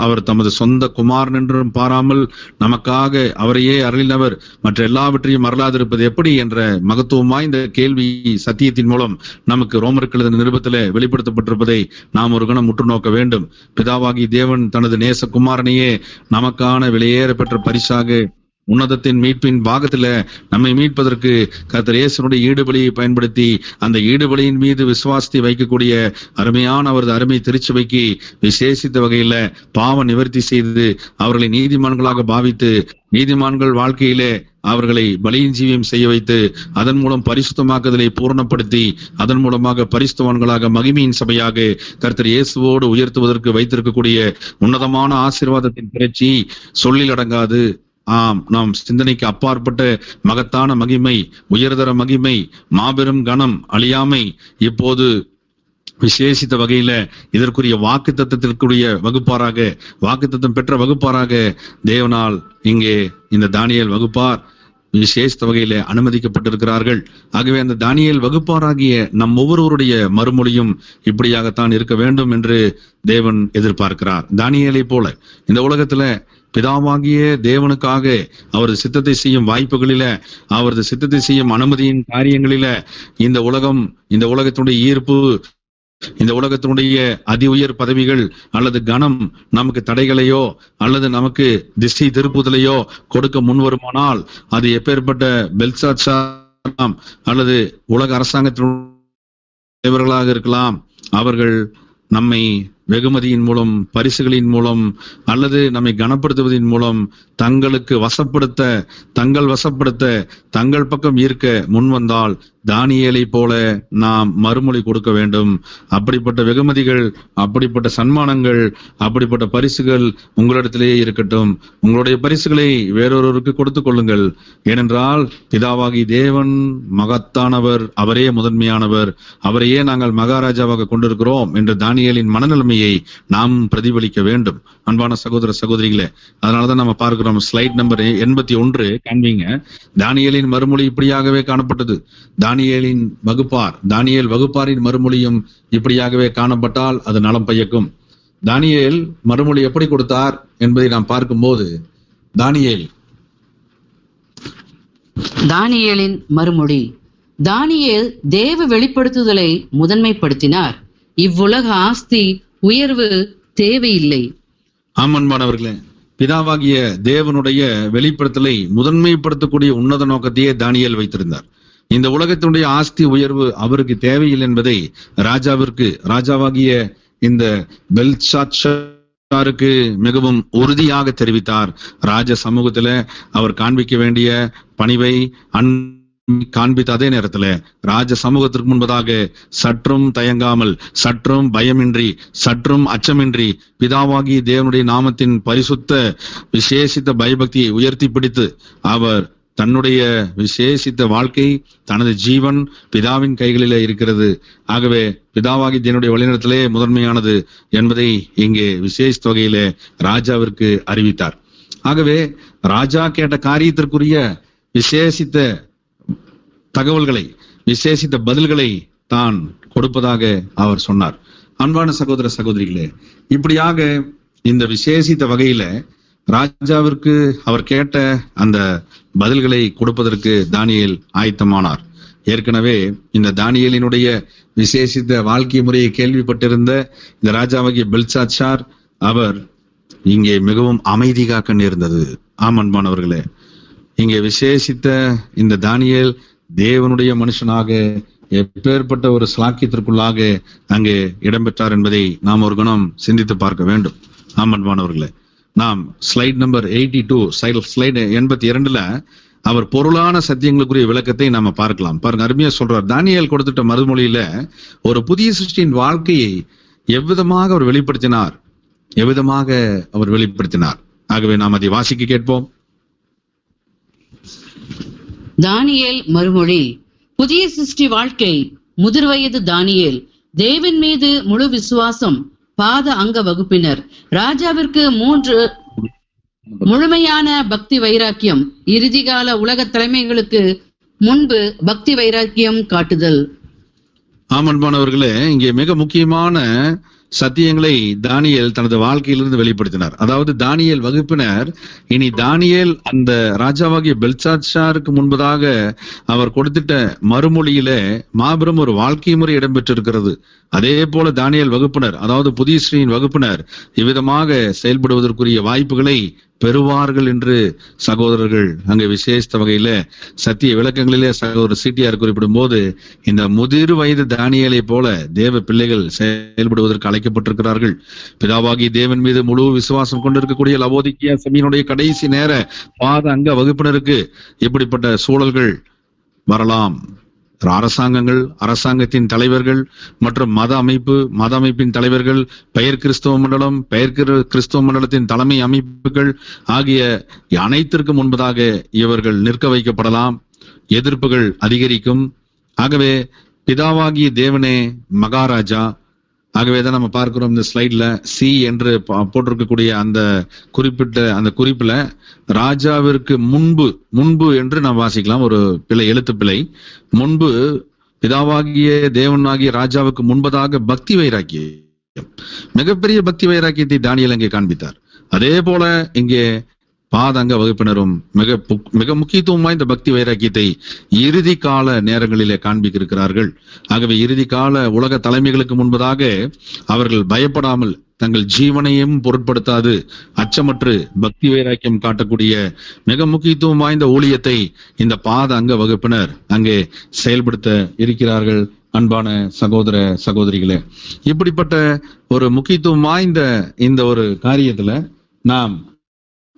அவர் தமது சொந்த குமாரன் என்றும் பாராமல் நமக்காக அவரையே அருளினவர் மற்ற எல்லாவற்றையும் அருளாதிருப்பது எப்படி என்ற மகத்துவம் வாய்ந்த கேள்வி சத்தியத்தின் மூலம் நமக்கு ரோமருக்கு எழுதின நிருபத்திலே வெளிப்படுத்தப்பட்டிருப்பதை நாம் ஒரு கணம் உற்று நோக்க வேண்டும். பிதாவாகி தேவன் தனது நேச குமாரனையே நமக்கான விலையேற பெற்ற பரிசாக உன்னதத்தின் மீட்பின் பாகத்துல நம்மை மீட்பதற்கு கர்த்தர் இயேசுனுடைய ஈடுபலியை பயன்படுத்தி அந்த ஈடுபலியின் மீது விசுவாசத்தை வைக்கக்கூடிய அருமையான அவரது அருமை திருச்சபைக்கு விசேஷித்த வகையில பாவ நிவர்த்தி செய்து அவர்களை நீதிமான்களாக பாவித்து நீதிமான்கள் வாழ்க்கையிலே அவர்களை பலியின் ஜீவியம் செய்ய வைத்து அதன் மூலம் பரிசுத்தமாக்குதலை பூர்ணப்படுத்தி அதன் மூலமாக பரிசுத்தவான்களாக மகிமையின் சபையாக கர்த்தர் இயேசுவோடு உயர்த்துவதற்கு வைத்திருக்கக்கூடிய உன்னதமான ஆசீர்வாதத்தின் திரட்சி சொல்லில் அடங்காது. நாம் சிந்தனைக்கு அப்பாற்பட்ட மகத்தான மகிமை, உயர்தர மகிமை, மாபெரும் கனம், அழியாமை இப்போது விசேஷித்த வகையில இதற்குரிய வாக்குத்தத்தத்திற்குரிய வகுப்பாராக, வாக்குத்தத்தம் பெற்ற வகுப்பாராக தேவனால் இங்கே இந்த தானியேல் வகுப்பார் விசேஷ வகையில அனுமதிக்கப்பட்டிருக்கிறார்கள். ஆகவே அந்த தானியேல் வகுப்பாராகிய நம் ஒவ்வொருவருடைய மறுமொழியும் இப்படியாகத்தான் இருக்க வேண்டும் என்று தேவன் எதிர்பார்க்கிறார். தானியேலை போல இந்த உலகத்துல பிதாவாகிய தேவனுக்காக அவரது சித்தத்தை செய்யும் வாய்ப்புகளில, அவரது சித்தத்தை செய்யும் அனுமதியின் காரியங்களில இந்த உலகத்தினுடைய ஈர்ப்பு, இந்த உலகத்தினுடைய அதி உயர் பதவிகள் அல்லது கனம் நமக்கு தடைகளையோ அல்லது நமக்கு திசை திருப்புதலையோ கொடுக்க முன்வருமானால் அது எப்பேற்பட்ட பெல்சாத்சார் அல்லது உலக அரசாங்கத்தினர்களாக இருக்கலாம், அவர்கள் நம்மை வெகுமதியின் மூலம், பரிசுகளின் மூலம் அல்லது நம்மை கனப்படுத்துவதன் மூலம் தங்கள் வசப்படுத்த தங்கள் பக்கம் ஈர்க்க முன்வந்தால் தானியேலை போல நாம் மறுமொழி கொடுக்க வேண்டும். அப்படிப்பட்ட வெகுமதிகள், அப்படிப்பட்ட சன்மானங்கள், அப்படிப்பட்ட பரிசுகள் உங்களிடத்திலேயே இருக்கட்டும். உங்களுடைய பரிசுகளை வேறொருவருக்கு கொடுத்துக் கொள்ளுங்கள். ஏனென்றால் பிதாவாகி தேவன் மகத்தானவர், அவரே முதன்மையானவர், அவரையே நாங்கள் மகாராஜாவாக கொண்டிருக்கிறோம் என்ற தானியேலின் மனநிலைமையை நாம் பிரதிபலிக்க வேண்டும். அன்பான சகோதர சகோதரிகளே, அதனாலதான் நம்ம பார்க்கிறோம். Slide number 81 காண்பீங்க. தானியேலின் மறுமொழி இப்படியாகவே காணப்பட்டது. தானியேல் வகுப்பாரின் மறுமொழியும் இப்படியாகவே காணப்பட்டால் அது நலம் பயக்கும். தானியேல் மறுமொழி எப்படி கொடுத்தார் என்பதை நாம் பார்க்கும்போது, தானியேலின் மறுமொழி. தானியேல் தேவ வெளிப்படுத்துதலை முதன்மைப்படுத்தினார். இவ்வுலக ஆஸ்தி உயர்வு தேவையில்லை. ஆமன்பானவர்களே, பிதாவாகிய தேவனுடைய வெளிப்படுத்தலை முதன்மைப்படுத்தக்கூடிய உன்னத நோக்கத்தையே தானியேல் வைத்திருந்தார். இந்த உலகத்தினுடைய ஆஸ்தி உயர்வு அவருக்கு தேவையில்லை என்பதை ராஜாவாகிய இந்த பெல்ஷாத்சாருக்கு மிகவும் உறுதியாக தெரிவித்தார். ராஜ சமூகத்துல அவர் காண்பிக்க வேண்டிய பணிவை காண்பித்த அதே நேரத்துல ராஜ சமூகத்திற்கு முன்பதாக சற்றும் தயங்காமல், சற்றும் பயமின்றி, சற்றும் அச்சமின்றி பிதாவாகி தேவனுடைய நாமத்தின் பரிசுத்த விசேஷித்த பயபக்தியை உயர்த்தி பிடித்து அவர் தன்னுடைய விசேஷித்த வாழ்க்கை, தனது ஜீவன் பிதாவின் கைகளிலே இருக்கிறது. ஆகவே பிதாவாகி தேவனுடைய வழிநடத்தலே முதன்மையானது என்பதை இங்கே விசேஷ தொகையிலே ராஜாவிற்கு அறிவித்தார். ஆகவே ராஜா கேட்ட காரியத்திற்குரிய விசேஷித்த தகவல்களை, விசேஷித்த பதில்களை தான் கொடுப்பதாக அவர் சொன்னார். அன்பான சகோதர சகோதரிகளே, இப்படியாக இந்த விசேஷித்த வகையில ராஜாவிற்கு அவர் கேட்ட அந்த பதில்களை கொடுப்பதற்கு தானியேல் ஆயத்தமானார். ஏற்கனவே இந்த தானியேலினுடைய விசேஷித்த வாழ்க்கை முறையை கேள்விப்பட்டிருந்த இந்த ராஜாவாகிய பெல்ஷாத்சார் அவர் இங்கே மிகவும் அமைதி காக்க நேர்ந்தது. அன்பானவர்களே, இங்கே விசேஷித்த இந்த தானியேல் தேவனுடைய மனுஷனாக எப்பேற்பட்ட ஒரு ஸ்லாக்கியத்திற்குள்ளாக அங்கே இடம்பெற்றார் என்பதை நாம் ஒரு கணம் சிந்தித்து பார்க்க வேண்டும். அன்பானவர்களே, நாம் ஸ்லைட் நம்பர் 82, ஸ்லைட் 82ல அவர் பொருளான சத்தியங்களுக்குரிய விளக்கத்தை நாம பார்க்கலாம். பாருங்க, அருமையா சொல்றார். தானியேல் கொடுத்துட்ட மறுமொழியில ஒரு புதிய சிருஷ்டியின் வாழ்க்கையை எவ்விதமாக அவர் வெளிப்படுத்தினார். ஆகவே நாம் அதை வாசிக்க கேட்போம். தானியேல் மறுமொழி. புதிய சிருஷ்டி வாழ்க்கை. முதிர் வயது தானியேல். தேவன் மீது முழு விசுவாசம். பாத அங்க வகுப்பினர். ராஜாவிற்கு 3 முழுமையான பக்தி வைராக்கியம். இறுதிகால உலக தலைமைகளுக்கு முன்பு பக்தி வைராக்கியம் காட்டுதல். அன்பானவர்களே, இங்கே மிக முக்கியமான சத்தியங்களை தானியேல் தனது வாழ்க்கையிலிருந்து வெளிப்படுத்தினார். அதாவது தானியேல் வகுப்பினர் இனி தானியேல் அந்த ராஜாவாகிய பெல்ஷாத்சாருக்கு முன்பதாக அவர் கொடுத்திட்ட மறுமொழியில மாபெரும் ஒரு வாழ்க்கை முறை இடம்பெற்றிருக்கிறது. அதே போல தானியேல் வகுப்பினர், அதாவது புதிய ஸ்ரீயின் வகுப்பினர் இவ்விதமாக செயல்படுவதற்குரிய வாய்ப்புகளை பெறுவார்கள் என்று சகோதரர்கள் அங்கே விசேஷ வகையில சத்திய விளக்கங்களிலே சகோதரர் சிடிஆர் குறிப்பிடும் போது, இந்த முதிர் வயது தானியேலை போல தேவ பிள்ளைகள் செயல்படுவதற்கு அழைக்கப்பட்டிருக்கிறார்கள். பிதாவாகி தேவன் மீது முழு விசுவாசம் கொண்டிருக்கக்கூடிய லவோதிக்கியா சபையினுடைய கடைசி நேர பாத அங்க வகுப்பினருக்கு இப்படிப்பட்ட சூழல்கள் வரலாம். அரசாங்கத்தின் தலைவர்கள் மற்றும் மத அமைப்பின் தலைவர்கள், பெயர் கிறிஸ்தவ மண்டலத்தின் தலைமை அமைப்புகள் ஆகிய அனைத்திற்கும் முன்பதாக இவர்கள் நிற்க வைக்கப்படலாம். எதிர்ப்புகள் அதிகரிக்கும். ஆகவே பிதாவாகிய தேவனே மகாராஜா. ஆகவேதான் நம்ம பார்க்கிறோம் இந்த ஸ்லைட்ல சி என்று போட்டிருக்கக்கூடிய அந்த குறிப்புல ராஜாவிற்கு முன்பு என்று நாம் வாசிக்கலாம். ஒரு எழுத்து பிழை. முன்பு பிதாவாகிய தேவனாகிய ராஜாவுக்கு முன்பதாக பக்தி வைராக்கியம், மிகப்பெரிய பக்தி வைராக்கியத்தை தானியேல் அங்கே காண்பித்தார். அதே போல இங்கே பாதங்க வகுப்பினரும் மிக முக்கியத்துவம் வாய்ந்த பக்தி வைராக்கியத்தை இறுதி கால நேரங்களிலே காண்பிக்கிறார்கள். ஆகவே இறுதி கால உலக தலைமைகளுக்கு முன்பதாக அவர்கள் பயப்படாமல் தங்கள் ஜீவனையும் பொருட்படுத்தாது அச்சமற்று பக்தி வைராக்கியம் காட்டக்கூடிய மிக முக்கியத்துவம் வாய்ந்த ஊழியத்தை இந்த பாத அங்க வகுப்பினர் அங்கே செயல்படுத்த இருக்கிறார்கள். அன்பான சகோதர சகோதரிகளே, இப்படிப்பட்ட ஒரு முக்கியத்துவம் வாய்ந்த இந்த ஒரு காரியத்துல நாம்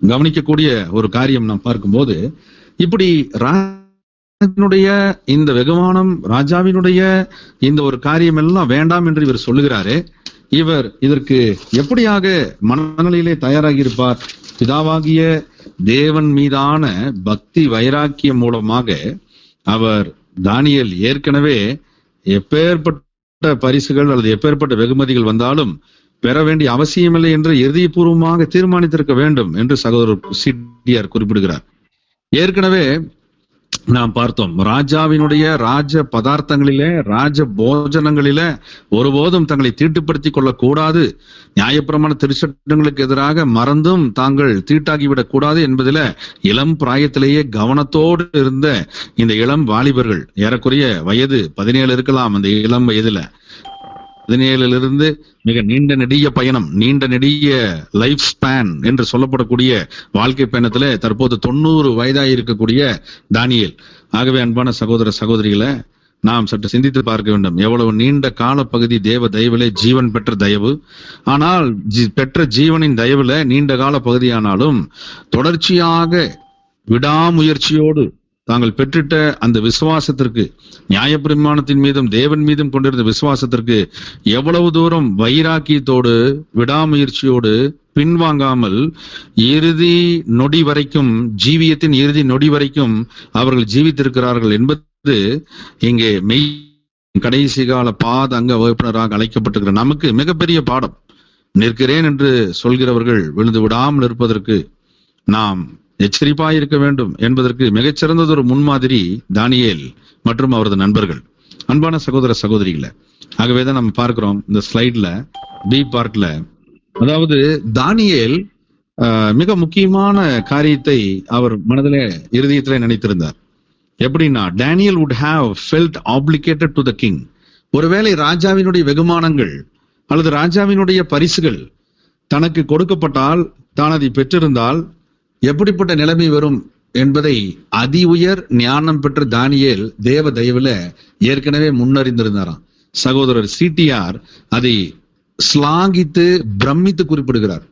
கவனிக்கக்கூடிய ஒரு காரியம் நாம் பார்க்கும்போது, இப்படி இந்த வெகுமானம், ராஜாவினுடைய இந்த ஒரு காரியம் எல்லாம் வேண்டாம் என்று இவர் சொல்லுகிறாரே, இவர் இதற்கு எப்படியாக மனநிலையிலே தயாராகி இருப்பார்? பிதாவாகிய தேவன் மீதான பக்தி வைராக்கியம் மூலமாக அவர் தானியேல் ஏற்கனவே எப்பேற்பட்ட பரிசுகள் அல்லது எப்பேற்பட்ட வெகுமதிகள் வந்தாலும் பெற வேண்டிய அவசியமில்லை என்று இறுதிபூர்வமாக தீர்மானித்திருக்க வேண்டும் என்று சகோதரர் சிடிஆர் குறிப்பிடுகிறார். ஏற்கனவே நாம் பார்த்தோம், ராஜாவினுடைய ராஜ பதார்த்தங்களிலே, ராஜ போஜனங்களிலே ஒருபோதும் தங்களை தீட்டுப்படுத்திக் கொள்ளக்கூடாது, நியாயப்பிரமாண திருச்சட்டங்களுக்கு எதிராக மறந்தும் தாங்கள் தீட்டாகிவிடக் கூடாது என்பதில இளம் பிராயத்திலேயே கவனத்தோடு இருந்த இந்த இளம் வாலிபர்கள், ஏறக்குறைய வயது 17 இருக்கலாம், அந்த இளம் வயதுல 17 மிக நீண்ட நெடிய பயணம், நீண்ட நெடிய லைஃப் ஸ்பேன் என்று சொல்லப்படக்கூடிய வாழ்க்கை பயணத்துல தற்போது 90 வயதாய் இருக்கக்கூடிய தானியேல். ஆகவே அன்பான சகோதர சகோதரிகளை நாம் சற்று சிந்தித்து பார்க்க வேண்டும். எவ்வளவு நீண்ட கால பகுதி தேவ தயவிலே ஜீவன் பெற்ற தயவு. ஆனால் பெற்ற ஜீவனின் தயவுல நீண்ட கால பகுதியானாலும் தொடர்ச்சியாக விடாமுயற்சியோடு தாங்கள் பெற்றிட்ட அந்த விசுவாசத்திற்கு, நியாயப்பிரமாணத்தின் மீதும் தேவன் மீதும் கொண்டிருந்த விசுவாசத்திற்கு எவ்வளவு தூரம் வைராக்கியத்தோடு விடாமுயற்சியோடு பின்வாங்காமல் இறுதி நொடி வரைக்கும், ஜீவியத்தின் இறுதி நொடி வரைக்கும் அவர்கள் ஜீவித்திருக்கிறார்கள் என்பது இங்கே மெய் கடைசி கால பாத அங்க வகுப்பினராக அழைக்கப்பட்டிருக்கிற நமக்கு மிகப்பெரிய பாடம். நிற்கிறேன் என்று சொல்கிறவர்கள் விழுந்து விடாமல் இருப்பதற்கு நாம் எச்சரிப்பாய் இருக்க வேண்டும் என்பதற்கு மிகச்சிறந்ததொரு முன்மாதிரி தானியேல் மற்றும் அவரது நண்பர்கள். அன்பான சகோதர சகோதரிகளை, ஆகவேதான் நம்ம பார்க்கிறோம் இந்த ஸ்லைட்ல பி பார்ட்ல, அதாவது தானியேல் மிக முக்கியமான காரியத்தை அவர் மனதிலே இருதயத்திலே நினைத்திருந்தார். எப்படின்னா, Daniel would have felt obligated to the king. ஒருவேளை ராஜாவினுடைய வெகுமானங்கள் அல்லது ராஜாவினுடைய பரிசுகள் தனக்கு கொடுக்கப்பட்டால், தான் அதை பெற்றிருந்தால் எப்படிப்பட்ட நிலைமை வரும் என்பதை அதி உயர் ஞானம் பெற்ற தானியேல் தேவ தயவுல ஏற்கனவே முன்னறிந்திருந்தாராம். சகோதரர் சிடிஆர் அதை ஸ்லாகித்து பிரமித்து குறிப்பிடுகிறார்.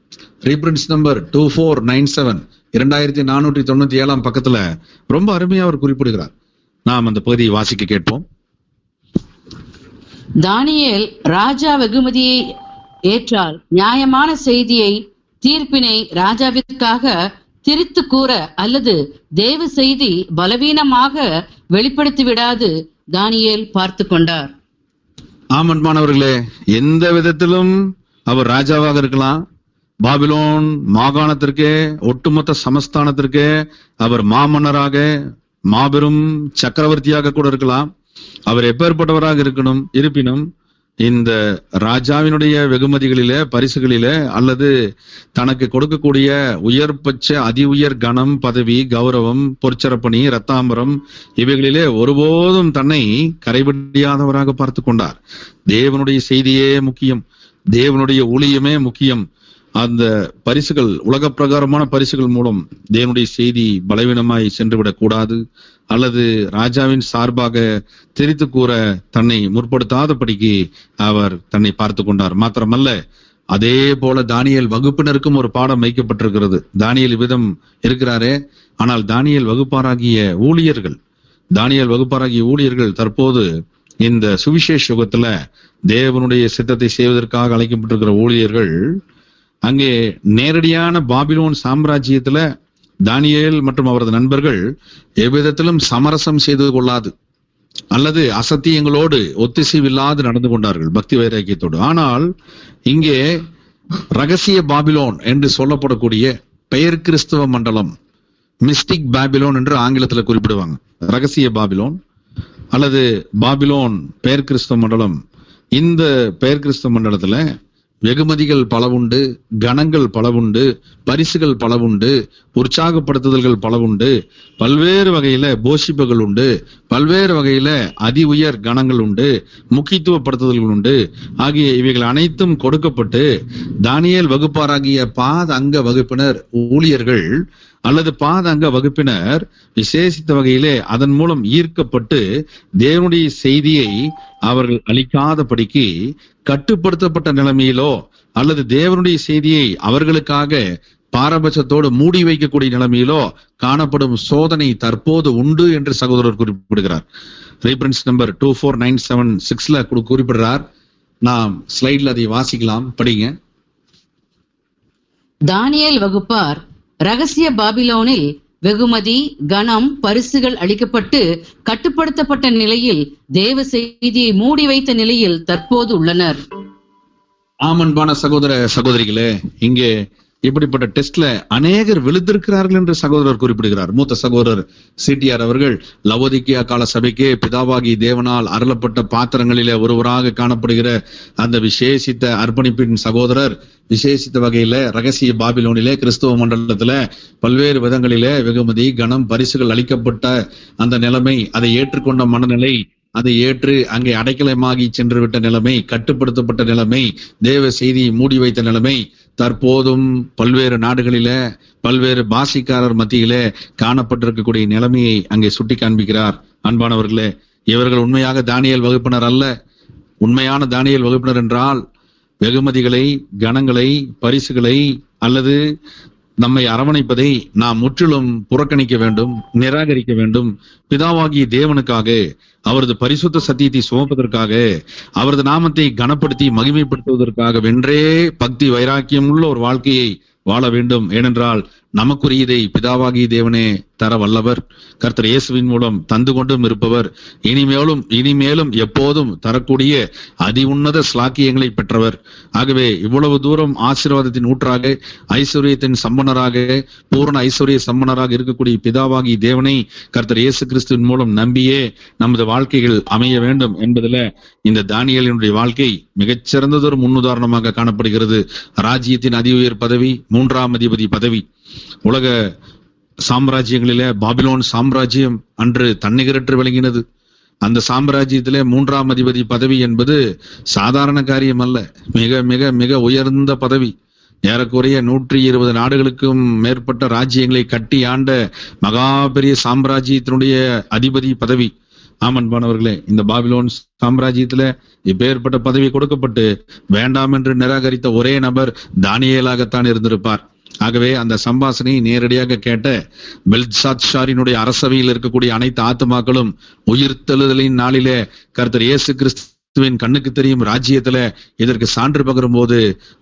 ரீபரன்ஸ் நம்பர் 2497 2497 பக்கத்துல ரொம்ப அருமையா அவர் குறிப்பிடுகிறார். நாம் அந்த பகுதியை வாசிக்க கேட்போம். தானியேல் ராஜா வெகுமதியை ஏற்றால் நியாயமான செய்தியை, தீர்ப்பினை ராஜாவிற்காக திரித்து கூற அல்லது தேவ செய்தி பலவீனமாக வெளிப்படுத்தி விடாது தானியேல் பார்த்து கொண்டார். ஆமன்மானவர்களே, எந்த விதத்திலும் அவர் ராஜாவாக இருக்கலாம், பாபிலோன் மாகாணத்திற்கே, ஒட்டுமொத்த சமஸ்தானத்திற்கே அவர் மாமன்னராக, மாபெரும் சக்கரவர்த்தியாக கூட இருக்கலாம். அவர் எப்பேற்பட்டவராக இருப்பினும் இந்த ராஜாவினுடைய வெகுமதிகளிலே, பரிசுகளிலே அல்லது தனக்கு கொடுக்கக்கூடிய உயர்பட்ச அதி உயர் கணம், பதவி, கௌரவம், பொற்சரப்பணி, ரத்தாம்பரம் இவைகளிலே ஒருபோதும் தன்னை கரைபடியாதவராக பார்த்து கொண்டார். தேவனுடைய செய்தியே முக்கியம், தேவனுடைய ஊழியமே முக்கியம். அந்த பரிசுகள், உலக பிரகாரமான பரிசுகள் மூலம் தேவனுடைய செய்தி பலவீனமாய் சென்றுவிடக் கூடாது, அல்லது ராஜாவின் சார்பாக தெரித்து கூற தன்னை முற்படுத்தாதபடிக்கு அவர் தன்னை பார்த்து கொண்டார். மாத்திரமல்ல, அதே போல தானியேல் வகுப்பினருக்கும் ஒரு பாடம் வைக்கப்பட்டிருக்கிறது. தானியேல் விதம் இருக்கிறாரே, ஆனால் தானியேல் வகுப்பாராகிய ஊழியர்கள் தற்போது இந்த சுவிசேஷ யுகத்துல தேவனுடைய சித்தத்தை செய்வதற்காக அழைக்கப்பட்டிருக்கிற ஊழியர்கள் அங்கே நேரடியான பாபிலோன் சாம்ராஜ்யத்துல தானியேல் மற்றும் அவரது நண்பர்கள் எவ்விதத்திலும் சமரசம் செய்து கொள்ளாது அல்லது அசத்தியங்களோடு ஒத்திசைவில்லாது நடந்து கொண்டார்கள் பக்தி வைராக்கியத்தோடு. ஆனால் இங்கே ரகசிய பாபிலோன் என்று சொல்லப்படக்கூடிய பெயர் கிறிஸ்தவ மண்டலம், மிஸ்டிக் பாபிலோன் என்று ஆங்கிலத்தில் குறிப்பிடுவாங்க. ரகசிய பாபிலோன் அல்லது பாபிலோன் பெயர் கிறிஸ்தவ மண்டலம். இந்த பெயர் கிறிஸ்தவ மண்டலத்துல வெகுமதிகள் பலவுண்டு, கணங்கள் பலவுண்டு, பரிசுகள் பலவுண்டு, உற்சாகப்படுத்துதல்கள் பலவுண்டு, பல்வேறு வகையில போஷிப்புகள் உண்டு, பல்வேறு வகையில அதி உயர் கணங்கள் உண்டு, முக்கியத்துவப்படுத்துதல்கள் உண்டு. ஆகிய இவைகள் அனைத்தும் கொடுக்கப்பட்டு தானியேல் வகுப்பாராகிய பாத அங்க வகுப்பினர் ஊழியர்கள் அல்லது பாத அங்க வகுப்பினர் விசேஷித்த வகையிலே அதன் மூலம் ஈர்க்கப்பட்டு தேவனுடைய செய்தியை அவர்கள் அளிக்காதபடிக்கு கட்டுப்படுத்தப்பட்ட நிலைமையிலோ அல்லது தேவனுடைய செய்தியை அவர்களுக்காக பாரபட்சத்தோடு மூடி வைக்கக்கூடிய நிலைமையிலோ காணப்படும் சோதனை தற்போது உண்டு என்று சகோதரர் குறிப்பிடுகிறார். Reference number 24976 குறிப்பிடுறார். நாம் ஸ்லைட்ல அதை வாசிக்கலாம், படிங்க. தானியேல் வகுப்பார் ரகசிய பாபிலோனில் வெகுமதி, கனம், பரிசுகள் அளிக்கப்பட்டு கட்டுப்படுத்தப்பட்ட நிலையில் தேவ செய்தியை மூடி வைத்த நிலையில் தற்போது உள்ளனர். ஆமன்பான சகோதர சகோதரிகளே, இங்கே இப்படிப்பட்ட டெஸ்ட்ல அநேகர் விழுந்திருக்கிறார்கள் என்று சகோதரர் குறிப்பிடுகிறார். மூத்த சகோதரர் சிடிஆர் அவர்கள் லவோதிக்கியா கால சபைக்கே பிதாவாகி தேவனால் அருளப்பட்ட பாத்திரங்களிலே ஒருவராக காணப்படுகிற அந்த விசேஷித்த அர்ப்பணிப்பின் சகோதரர் விசேஷித்த வகையில ரகசிய பாபிலோனிலே கிறிஸ்துவ மண்டலத்துல பல்வேறு விதங்களிலே வெகுமதி, கனம், பரிசுகள் அளிக்கப்பட்ட அந்த நிலைமை, அதை ஏற்றுக்கொண்ட மனநிலை, அதை ஏற்று அங்கே அடைக்கலமாகி சென்று விட்ட நிலைமை, கட்டுப்படுத்தப்பட்ட நிலைமை, தேவ செய்தியை மூடி வைத்த நிலைமை தற்போதும் பல்வேறு நாடுகளிலே பல்வேறு பாஷைக்காரர் மத்தியிலே காணப்பட்டிருக்கக்கூடிய நிலைமையை அங்கே சுட்டி காண்பிக்கிறார். அன்பானவர்களே, இவர்கள் உண்மையாக தானியேல் வகுப்பினர் அல்ல. உண்மையான தானியேல் வகுப்பினர் என்றால் வெகுமதிகளை, கணங்களை, பரிசுகளை அல்லது நம்மை அரவணைப்பதை நாம் முற்றிலும் புறக்கணிக்க வேண்டும், நிராகரிக்க வேண்டும். பிதாவாகிய தேவனுக்காக, அவரது பரிசுத்த சத்தியத்தை சுமப்பதற்காக, அவரது நாமத்தை கனப்படுத்தி மகிமைப்படுத்துவதற்காக வென்றே பக்தி வைராக்கியம் உள்ள ஒரு வாழ்க்கையை வாழ வேண்டும். ஏனென்றால் நமக்குரியதை பிதாவாகிய தேவனே தர வல்லவர். கர்த்தர் இயேசுவின் மூலம் தந்து கொண்டும் இருப்பவர். இனிமேலும் எப்போதும் தரக்கூடிய அதி உன்னத ஸ்லாக்கியங்களை பெற்றவர். ஆகவே இவ்வளவு தூரம் ஆசீர்வாதத்தின் ஊற்றாக, ஐஸ்வர்யத்தின் சம்பனராக, பூரண ஐஸ்வர்ய சம்பனராக இருக்கக்கூடிய பிதாவாகிய தேவனை கர்த்தர் இயேசு கிறிஸ்துவின் மூலம் நம்பியே நமது வாழ்க்கைகள் அமைய வேண்டும் என்பதில் இந்த தானியேலினுடைய வாழ்க்கை மிகச்சிறந்ததொரு முன்னுதாரணமாக காணப்படுகிறது. ராஜ்யத்தின் அதி உயர் பதவி, 3ஆம் அதிபதி பதவி. உலக சாம்ராஜ்யங்களிலே பாபிலோன் சாம்ராஜ்யம் அன்று தன்னிகரற்று விளங்கினது. அந்த சாம்ராஜ்யத்திலே 3ஆம் அதிபதி பதவி என்பது சாதாரண காரியம் அல்ல. மிக மிக மிக உயர்ந்த பதவி. ஏறக்குறைய 120 நாடுகளுக்கும் மேற்பட்ட ராஜ்யங்களை கட்டி ஆண்ட மகா பெரிய சாம்ராஜ்யத்தினுடைய அதிபதி பதவி. ஆமன்பானவர்களே, இந்த பாபிலோன் சாம்ராஜ்யத்துல இப்பேற்பட்ட பதவி கொடுக்கப்பட்டு வேண்டாம் என்று நிராகரித்த ஒரே நபர் தானியேலாகத்தான் இருந்திருப்பார். ஆகவே அந்த சம்பாஷணை நேரடியாக கேட்ட பெல்ஷாத்சாரினுடைய அரசவையில் இருக்கக்கூடிய அனைத்து ஆத்துமாக்களும் உயிர்த்தெழுதலின் நாளிலே கர்த்தர் இயேசு கிறிஸ்துவின் கண்ணுக்கு தெரியும் ராஜ்யத்துல இதற்கு சான்று பகரும் போது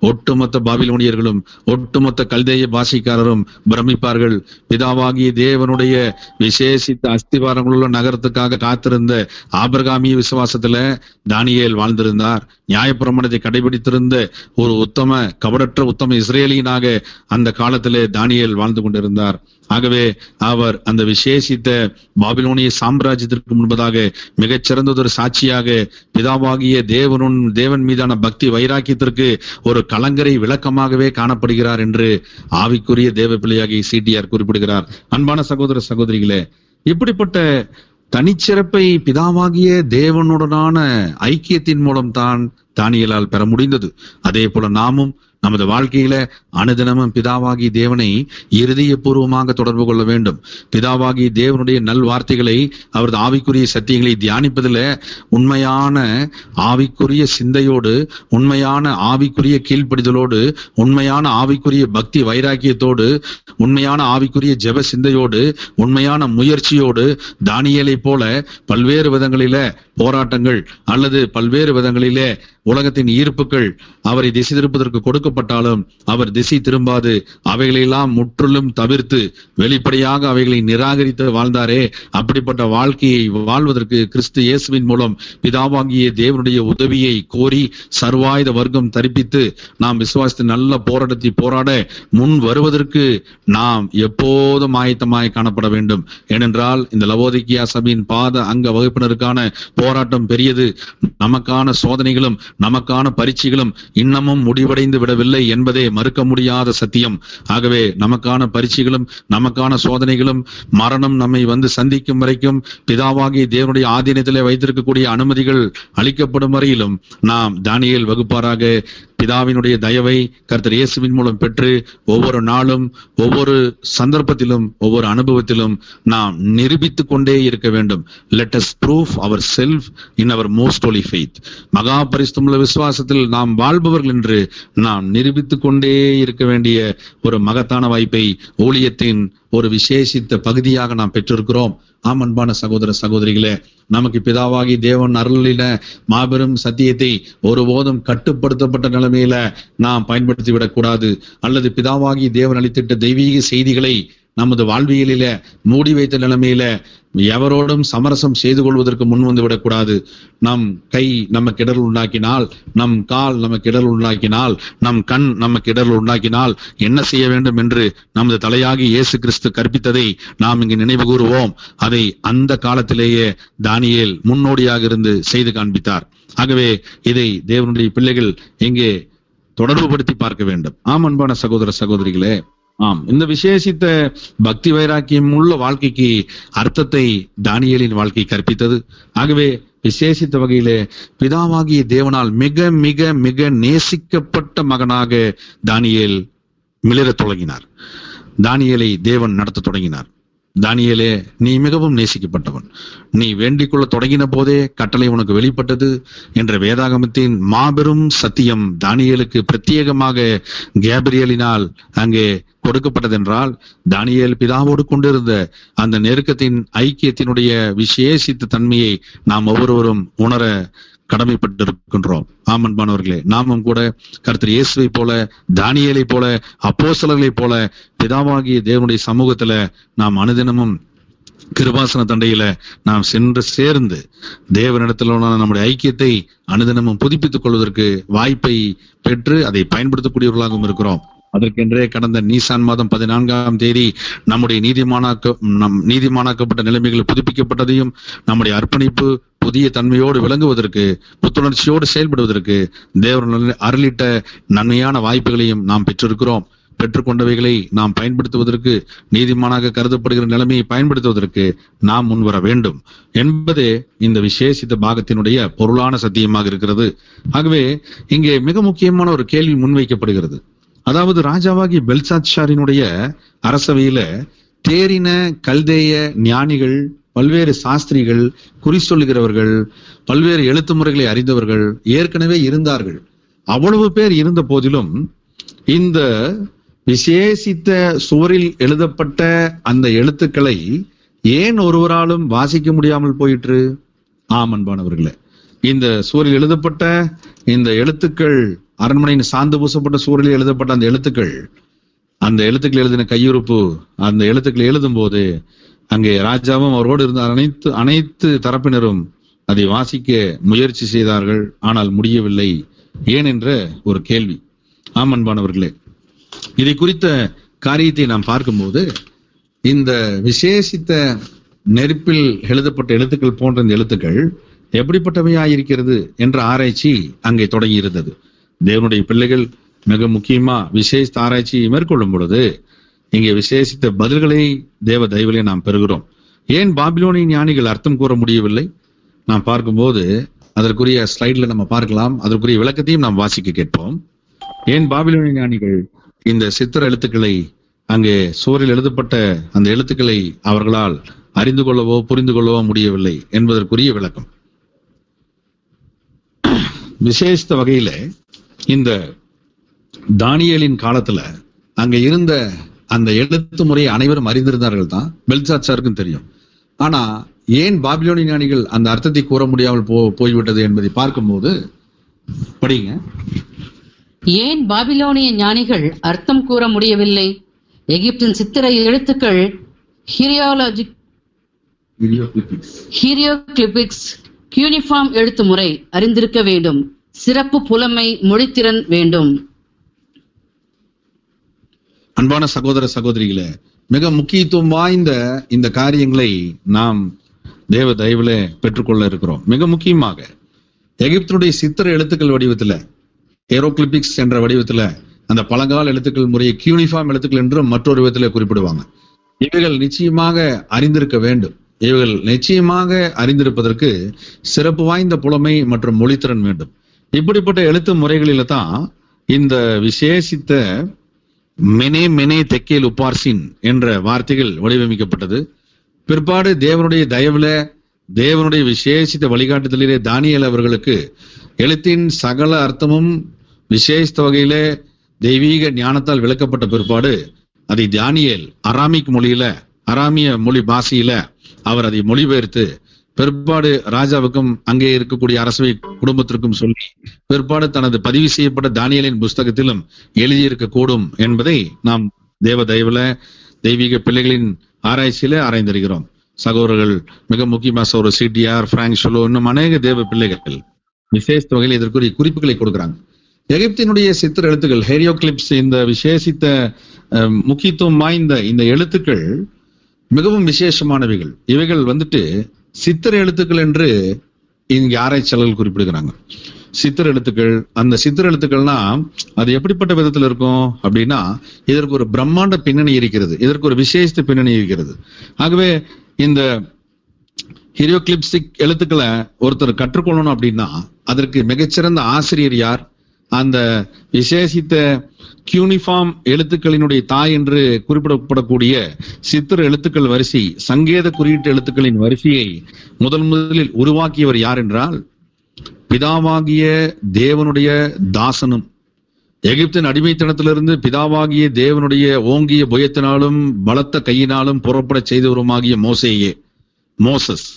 ஒட்டுமொத்த பாபிலோனியர்களும் ஒட்டுமொத்த கல்தேய பாஷைக்காரரும் பிரமிப்பார்கள். பிதாவாகிய தேவனுடைய விசேஷித்த அஸ்திவாரங்களுள்ள நகரத்துக்காக காத்திருந்த ஆபிரகாமிய விசுவாசத்துல தானியேல் வாழ்ந்திருந்தார். நியாயப்பிரமாணத்தை கடைபிடித்திருந்த ஒரு கபடற்ற உத்தம இஸ்ரேலியனாக அந்த காலத்திலே தானியேல் வாழ்ந்து கொண்டிருந்தார். ஆகவே அவர் அந்த விசேஷித்த பாபிலோனிய சாம்ராஜ்யத்திற்கு முன்பதாக மிகச்சிறந்ததொரு சாட்சியாக பிதாவாகிய தேவன் மீதான பக்தி வைராக்கியத்திற்கு ஒரு கலங்கரை விளக்கமாகவே காணப்படுகிறார் என்று ஆவிக்குரிய தேவ பிள்ளையாகிய சிடிஆர் குறிப்பிடுகிறார். அன்பான சகோதர சகோதரிகளே, இப்படிப்பட்ட தனிச்சிறப்பை பிதாவாகிய தேவனுடனான ஐக்கியத்தின் மூலம் தான் தானியேலால் பெற முடிந்தது. அதே போல நாமும் நமது வாழ்க்கையில அனுதினமும் பிதாவாகிய தேவனை இருதயபூர்வமாக தொடர்பு கொள்ள வேண்டும். பிதாவாகிய தேவனுடைய நல் வார்த்தைகளை, அவரது ஆவிக்குரிய சத்தியங்களை தியானிப்பதில் உண்மையான ஆவிக்குரிய சிந்தையோடு, உண்மையான ஆவிக்குரிய கீழ்ப்படிதலோடு, உண்மையான ஆவிக்குரிய பக்தி வைராக்கியத்தோடு, உண்மையான ஆவிக்குரிய ஜெப சிந்தையோடு, உண்மையான முயற்சியோடு தானியேலை போல பல்வேறு விதங்களில போராட்டங்கள் அல்லது பல்வேறு விதங்களிலே உலகத்தின் ஈர்ப்புகள் அவரை திசை திருப்பதற்கு கொடுக்கப்பட்டாலும் அவர் திசை திரும்பாது அவைகளெல்லாம் முற்றிலும் தவிர்த்து வெளிப்படையாக அவைகளை நிராகரித்து வாழ்ந்தாரே. அப்படிப்பட்ட வாழ்க்கையை வாழ்வதற்கு கிறிஸ்து இயேசுவின் மூலம் பிதாவாகிய தேவனுடைய உதவியை கோரி சர்வாயுத வர்க்கம் தரிப்பித்து நாம் விசுவாசத்தின் நல்ல போராட்டத்தை போராட முன் வருவதற்கு நாம் எப்போதும் ஆயத்தமாய் காணப்பட வேண்டும். ஏனென்றால் இந்த லவோதிக்கியா சபையின் பாத அங்க வகுப்பினருக்கான போராட்டம் பெரியது. நமக்கான சோதனைகளும் நமக்கான பரீட்சைகளும் இன்னமும் முடிவடைந்து விடவில்லை என்பதே மறுக்க முடியாத சத்தியம். ஆகவே நமக்கான பரீட்சைகளும் நமக்கான சோதனைகளும் மரணம் நம்மை வந்து சந்திக்கும் வரைக்கும் பிதாவாகிய தேவனுடைய ஆதீனத்திலே வைத்திருக்கக்கூடிய அனுமதிகள் அளிக்கப்படும் வரையிலும் நாம் தானியேல் வகுப்பாராக பிதாவினுடைய தயவை கர்த்தர் இயேசுவின் மூலம் பெற்று ஒவ்வொரு நாளும் ஒவ்வொரு சந்தர்ப்பத்திலும் ஒவ்வொரு அனுபவத்திலும் நாம் நிரூபித்துக் கொண்டே இருக்க வேண்டும். Let us prove our self in our most holy faith. மகா பரிசுத்தமுள்ள விசுவாசத்தில் நாம் வாழ்பவர்கள் என்று நாம் நிரூபித்துக் கொண்டே இருக்க வேண்டிய ஒரு மகத்தான வாய்ப்பை ஊழியத்தின் ஒரு விசேஷித்த பகுதியாக நாம் பெற்றிருக்கிறோம். ஆம் அன்பான சகோதர சகோதரிகளே, நமக்கு பிதாவாகி தேவன் அருளின மாபெரும் சத்தியத்தை ஒருபோதும் கட்டுப்படுத்தப்பட்ட நிலைமையில நாம் பயன்படுத்தி விடக்கூடாது. அல்லது பிதாவாகி தேவன் அளித்திட்ட தெய்வீக செய்திகளை நமது வாழ்வியலில மூடி வைத்த நிலைமையில எவரோடும் சமரசம் செய்து கொள்வதற்கு முன் வந்து விடக்கூடாது. நம் கை நமக்கு இடர்கள் உண்டாக்கினால், நம் கால் நமக்கு இடர்கள் உண்டாக்கினால், நம் கண் நமக்கு இடர்கள் உண்டாக்கினால் என்ன செய்ய வேண்டும் என்று நமது தலையாகி இயேசு கிறிஸ்து கற்பித்ததை நாம் இங்கு நினைவு கூறுவோம். அதை அந்த காலத்திலேயே தானியேல் முன்னோடியாக இருந்து செய்து காண்பித்தார். ஆகவே இதை தேவனுடைய பிள்ளைகள் இங்கே தொடர்பு படுத்தி பார்க்க வேண்டும். ஆம் அன்பான சகோதர சகோதரிகளே, ஆம், இந்த விசேஷித்த பக்தி வைராக்கியம் உள்ள வாழ்க்கைக்கு அர்த்தத்தை தானியேலின் வாழ்க்கை கற்பித்தது. ஆகவே விசேஷித்த வகையிலே பிதாவாகிய தேவனால் மிக மிக மிக நேசிக்கப்பட்ட மகனாக தானியேல் மிளிரத் தொடங்கினார். தானியேலை தேவன் நடத்த தொடங்கினார். தானியேலே, நீ மிகவும் நேசிக்கப்பட்டவன், நீ வேண்டிக் கொள்ள தொடங்கின போதே கட்டளை உனக்கு வெளிப்பட்டது என்ற வேதாகமத்தின் மாபெரும் சத்தியம் தானியேலுக்கு பிரத்யேகமாக கேப்ரியலினால் அங்கே கொடுக்கப்பட்டதென்றால், தானியேல் பிதாவோடு கொண்டிருந்த அந்த நெருக்கத்தின் ஐக்கியத்தினுடைய விசேஷித்த தன்மையை நாம் ஒவ்வொருவரும் உணர கடமைப்பட்டிருக்கின்றோம். ஆமன்பானவர்களே, நாமும் கூட கர்த்தர் இயேசுவை போல, தானியேலை போல, அப்போஸ்தலர்களை போல பிதாவாகிய தேவனுடைய சமூகத்துல நாம் அனுதினமும் கிருபாசன தண்டையில நாம் சென்று சேர்ந்து தேவனிடத்தில் நம்முடைய ஐக்கியத்தை அனுதினமும் புதுப்பித்துக் கொள்வதற்கு வாய்ப்பை பெற்று அதை பயன்படுத்தக்கூடியவர்களாகவும் இருக்கிறோம். அதற்கென்றே கடந்த நீசான் மாதம் 14ஆம் தேதி நம்முடைய நீதிமானாக்கப்பட்ட நிலைமைகள் புதுப்பிக்கப்பட்டதையும், நம்முடைய அர்ப்பணிப்பு புதிய தன்மையோடு விளங்குவதற்கு, புத்துணர்ச்சியோடு செயல்படுவதற்கு தேவன் அருளிட்ட நன்மையான வாய்ப்புகளையும் நாம் பெற்றிருக்கிறோம். பெற்றுக்கொண்டவைகளை நாம் பயன்படுத்துவதற்கு, நீதிமானாக கருதப்படுகிற நிலைமையை பயன்படுத்துவதற்கு நாம் முன்வர வேண்டும் என்பதே இந்த விசேஷித்த பாகத்தினுடைய பொருளான சத்தியமாக இருக்கிறது. ஆகவே இங்கே மிக முக்கியமான ஒரு கேள்வி முன்வைக்கப்படுகிறது. அதாவது, ராஜாவாகி பெல்சாத்சாரினுடைய அரசவையில தேறின கல்தேய ஞானிகள், பல்வேறு சாஸ்திரிகள், குறி சொல்லுகிறவர்கள், பல்வேறு எழுத்து முறைகளை அறிந்தவர்கள் ஏற்கனவே இருந்தார்கள். அவ்வளவு பேர் இருந்த போதிலும் இந்த விசேஷித்த சுவரில் எழுதப்பட்ட அந்த எழுத்துக்களை ஏன் ஒருவராலும் வாசிக்க முடியாமல் போயிற்று? ஆமன்பானவர்களே, இந்த சுவரில் எழுதப்பட்ட இந்த எழுத்துக்கள், அரண்மனையின் சாந்து பூசப்பட்ட சுவரில் எழுதப்பட்ட அந்த எழுத்துக்கள் எழுதின கையுறுப்பு, அந்த எழுத்துக்களை எழுதும் போது அங்கே ராஜாவும் அவரோடு இருந்த அனைத்து தரப்பினரும் அதை வாசிக்க முயற்சி செய்தார்கள். ஆனால் முடியவில்லை. ஏன் என்ற ஒரு கேள்வி. ஆமன்பானவர்களே, இதை குறித்த காரியத்தை நாம் பார்க்கும்போது, இந்த விசேஷித்த நெருப்பில் எழுதப்பட்ட எழுத்துக்கள் போன்ற இந்த எழுத்துக்கள் எப்படிப்பட்டவையாயிருக்கிறது என்ற ஆராய்ச்சி அங்கே தொடங்கி இருந்தது. தேவனுடைய பிள்ளைகள் மிக முக்கியமா விசேஷ ஆராய்ச்சியை மேற்கொள்ளும் பொழுது இங்கே விசேஷித்த பதில்களை தேவ தயவிலே நாம் பெறுகிறோம். ஏன் பாபிலோனிய ஞானிகள் அர்த்தம் கூற முடியவில்லை? நாம் பார்க்கும்போது அதற்குரிய ஸ்லைட்ல நம்ம பார்க்கலாம். அதற்குரிய விளக்கத்தையும் நாம் வாசிக்க கேட்போம். ஏன் பாபிலோனிய ஞானிகள் இந்த சித்திர எழுத்துக்களை, அங்கே சுவரில் எழுதப்பட்ட அந்த எழுத்துக்களை அவர்களால் அறிந்து கொள்ளவோ புரிந்து கொள்ளவோ முடியவில்லை என்பதற்குரிய விளக்கம். விசேஷ வகையில இந்த தானியேலின் காலத்துல அங்க இருந்த அந்த எழுத்து முறையை அனைவரும் அறிந்திருந்தார்கள் தான், பெல்சாத்சாருக்கும் தெரியும். ஆனா ஏன் பாபிலோனிய ஞானிகள் அந்த அர்த்தத்தை கூற முடியாமல் போய்விட்டது என்பதை பார்க்கும்போது, படிங்க. ஏன் பாபிலோனிய ஞானிகள் அர்த்தம் கூற முடியவில்லை? எகிப்தின் சித்திர எழுத்துக்கள் ஹீரியோகிளிபிக்ஸ் யூனிஃபார்ம் எழுத்து முறை அறிந்திருக்க வேண்டும். சிறப்பு புலமை, மொழித்திறன் வேண்டும். அன்பான சகோதர சகோதரிகளே, மிக முக்கியத்துவம் வாய்ந்த இந்த காரியங்களை நாம் தேவ தயவுல பெற்றுக்கொள்ள இருக்கிறோம். மிக முக்கியமாக எகிப்தினுடைய சித்திர எழுத்துக்கள் வடிவத்துல, ஹீரோகிளிபிக்ஸ் என்ற வடிவத்துல, அந்த பழங்கால எழுத்துக்கள் முறையை யூனிஃபார்ம் எழுத்துக்கள் என்றும் மற்றொரு விதத்துல குறிப்பிடுவாங்க. இவைகள் நிச்சயமாக அறிந்திருக்க வேண்டும். இவைகள் நிச்சயமாக அறிந்திருப்பதற்கு சிறப்பு வாய்ந்த புலமை மற்றும் மொழித்திறன் வேண்டும். இப்படிப்பட்ட எழுத்து முறைகளில தான் இந்த விசேஷித்த மெனே மெனே தெக்கேல் உபார்சின் என்ற வார்த்தைகள் வடிவமைக்கப்பட்டது. பிற்பாடு தேவனுடைய தயவுல, தேவனுடைய விசேஷித்த வழிகாட்டுதலிலே தானியேல் அவர்களுக்கு எழுத்தின் சகல அர்த்தமும் விசேஷித்த வகையில தெய்வீக ஞானத்தால் விளக்கப்பட்ட பிற்பாடு அதை தானியேல் அராமிக் மொழியில, அராமிய மொழி பாஷையில அவர் அதை மொழிபெயர்த்து பிற்பாடு ராஜாவுக்கும் அங்கே இருக்கக்கூடிய அரசவை குடும்பத்திற்கும் சொல்லி பிற்பாடு தனது பதிவு செய்யப்பட்ட தானியேலின் புஸ்தகத்திலும் எழுதியிருக்க கூடும் என்பதை நாம் தேவ தயவுல, தெய்வீக பிள்ளைகளின் ஆராய்ச்சியில ஆராய்ந்திருக்கிறோம். சகோதரர்கள், மிக முக்கியமா சகோதரர் சிடிஆர், பிராங்க் ஷோலோ, இன்னும் அநேக தேவ பிள்ளைகள் விசேஷ வகையில் இதற்குரிய குறிப்புகளை கொடுக்கிறாங்க. எகிப்தினுடைய சித்திர எழுத்துக்கள், ஹேரியோகிளிப்ஸ், இந்த விசேஷித்த முக்கியத்துவம் வாய்ந்த இந்த எழுத்துக்கள் மிகவும் விசேஷமானவைகள். இவைகள் சித்திர எழுத்துக்கள் என்று இங்க ஆராய்ச்சியாளர்கள் குறிப்பிடுகிறாங்க. சித்திர எழுத்துக்கள், அந்த சித்திர எழுத்துக்கள்னா அது எப்படிப்பட்ட விதத்துல இருக்கும் அப்படின்னா, இதற்கு ஒரு பிரம்மாண்ட பின்னணி இருக்கிறது, இதற்கு ஒரு விசேஷ பின்னணி இருக்கிறது. ஆகவே இந்த ஹீரியோகிளிப்சிக் எழுத்துக்களை ஒருத்தர் கற்றுக்கொள்ளணும் அப்படின்னா அதற்கு மிகச்சிறந்த ஆசிரியர் யார்? அந்த விசேஷித்த கியூனிஃபார்ம் எழுத்துக்களினுடைய தாய் என்று குறிப்பிடப்படக்கூடிய சித்திர எழுத்துக்கள் வரிசை, சங்கேத குறியீட்டு எழுத்துக்களின் வரிசையை முதலில் உருவாக்கியவர் யார் என்றால் பிதாவாகிய தேவனுடைய தாசனும் எகிப்தின் அடிமைத்தனத்திலிருந்து பிதாவாகிய தேவனுடைய ஓங்கிய புயத்தினாலும் பலத்த கையினாலும் புறப்பட செய்தவருமாகிய மோசேயே, மோசஸ்,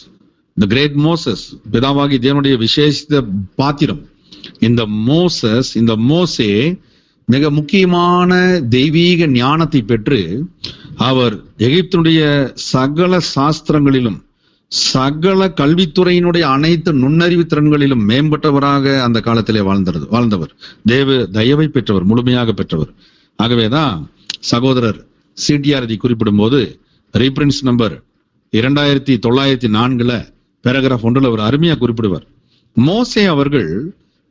தி கிரேட் மோசஸ், பிதாவாகிய தேவனுடைய விசேஷித்த பாத்திரம். இந்த மோசஸ், இந்த மோசே மிக முக்கியமான தெய்வீக ஞானத்தை பெற்று அவர் எகிப்தினுடைய சகல சாஸ்திரங்களிலும், சகல கல்வித்துறையினுடைய அனைத்து நுண்ணறிவு திறன்களிலும் மேம்பட்டவராக அந்த காலத்திலே வாழ்ந்தவர், தேவ தயவை பெற்றவர், முழுமையாக பெற்றவர். ஆகவேதான் சகோதரர் சிடிஆர் இதை குறிப்பிடும் போது ரீஃபரன்ஸ் நம்பர் 2904 பேராகிராஃப் 1 அவர் அருமையா குறிப்பிடுவார். மோசே அவர்கள்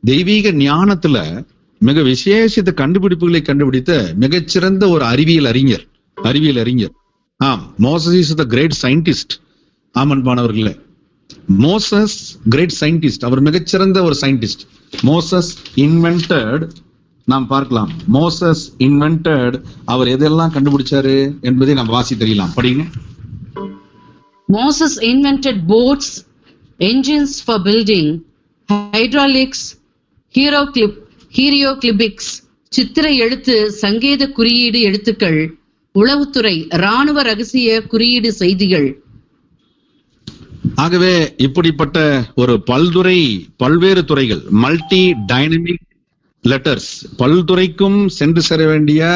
தெய்வீக ஞானத்துல மிக விசேஷித்த கண்டுபிடிப்புகளை கண்டுபிடித்த மிகச்சிறந்த ஒரு அறிவியல் அறிஞர். ஆம், Moses is the great scientist. ஆமன்பானவர்களே, மோசஸ் கிரேட் சயின்டிஸ்ட், அவர் மிகச்சிறந்த ஒரு சயின்டிஸ்ட். மோசஸ் இன்வென்டட், நாம் பார்க்கலாம், மோசஸ் இன்வென்டட், அவர் எதெல்லாம் கண்டுபிடிச்சாரு என்பதை நாம் வாசி தெரியலாம், படிங்க. Moses invented boats, engines for building, hydraulics, ஹீரியோகிளிபிக்ஸ், சித்திர எழுத்து, சங்கேத குறியீடு எழுத்துக்கள், உளவுத்துறை, இராணுவ ரகசிய குறியீடு செய்திகள். ஆகவே இப்படிப்பட்ட ஒரு பல்வேறு துறைகள், மல்டி டைனமிக் லெட்டர்ஸ், பல்துறைக்கும் சென்று சேர வேண்டிய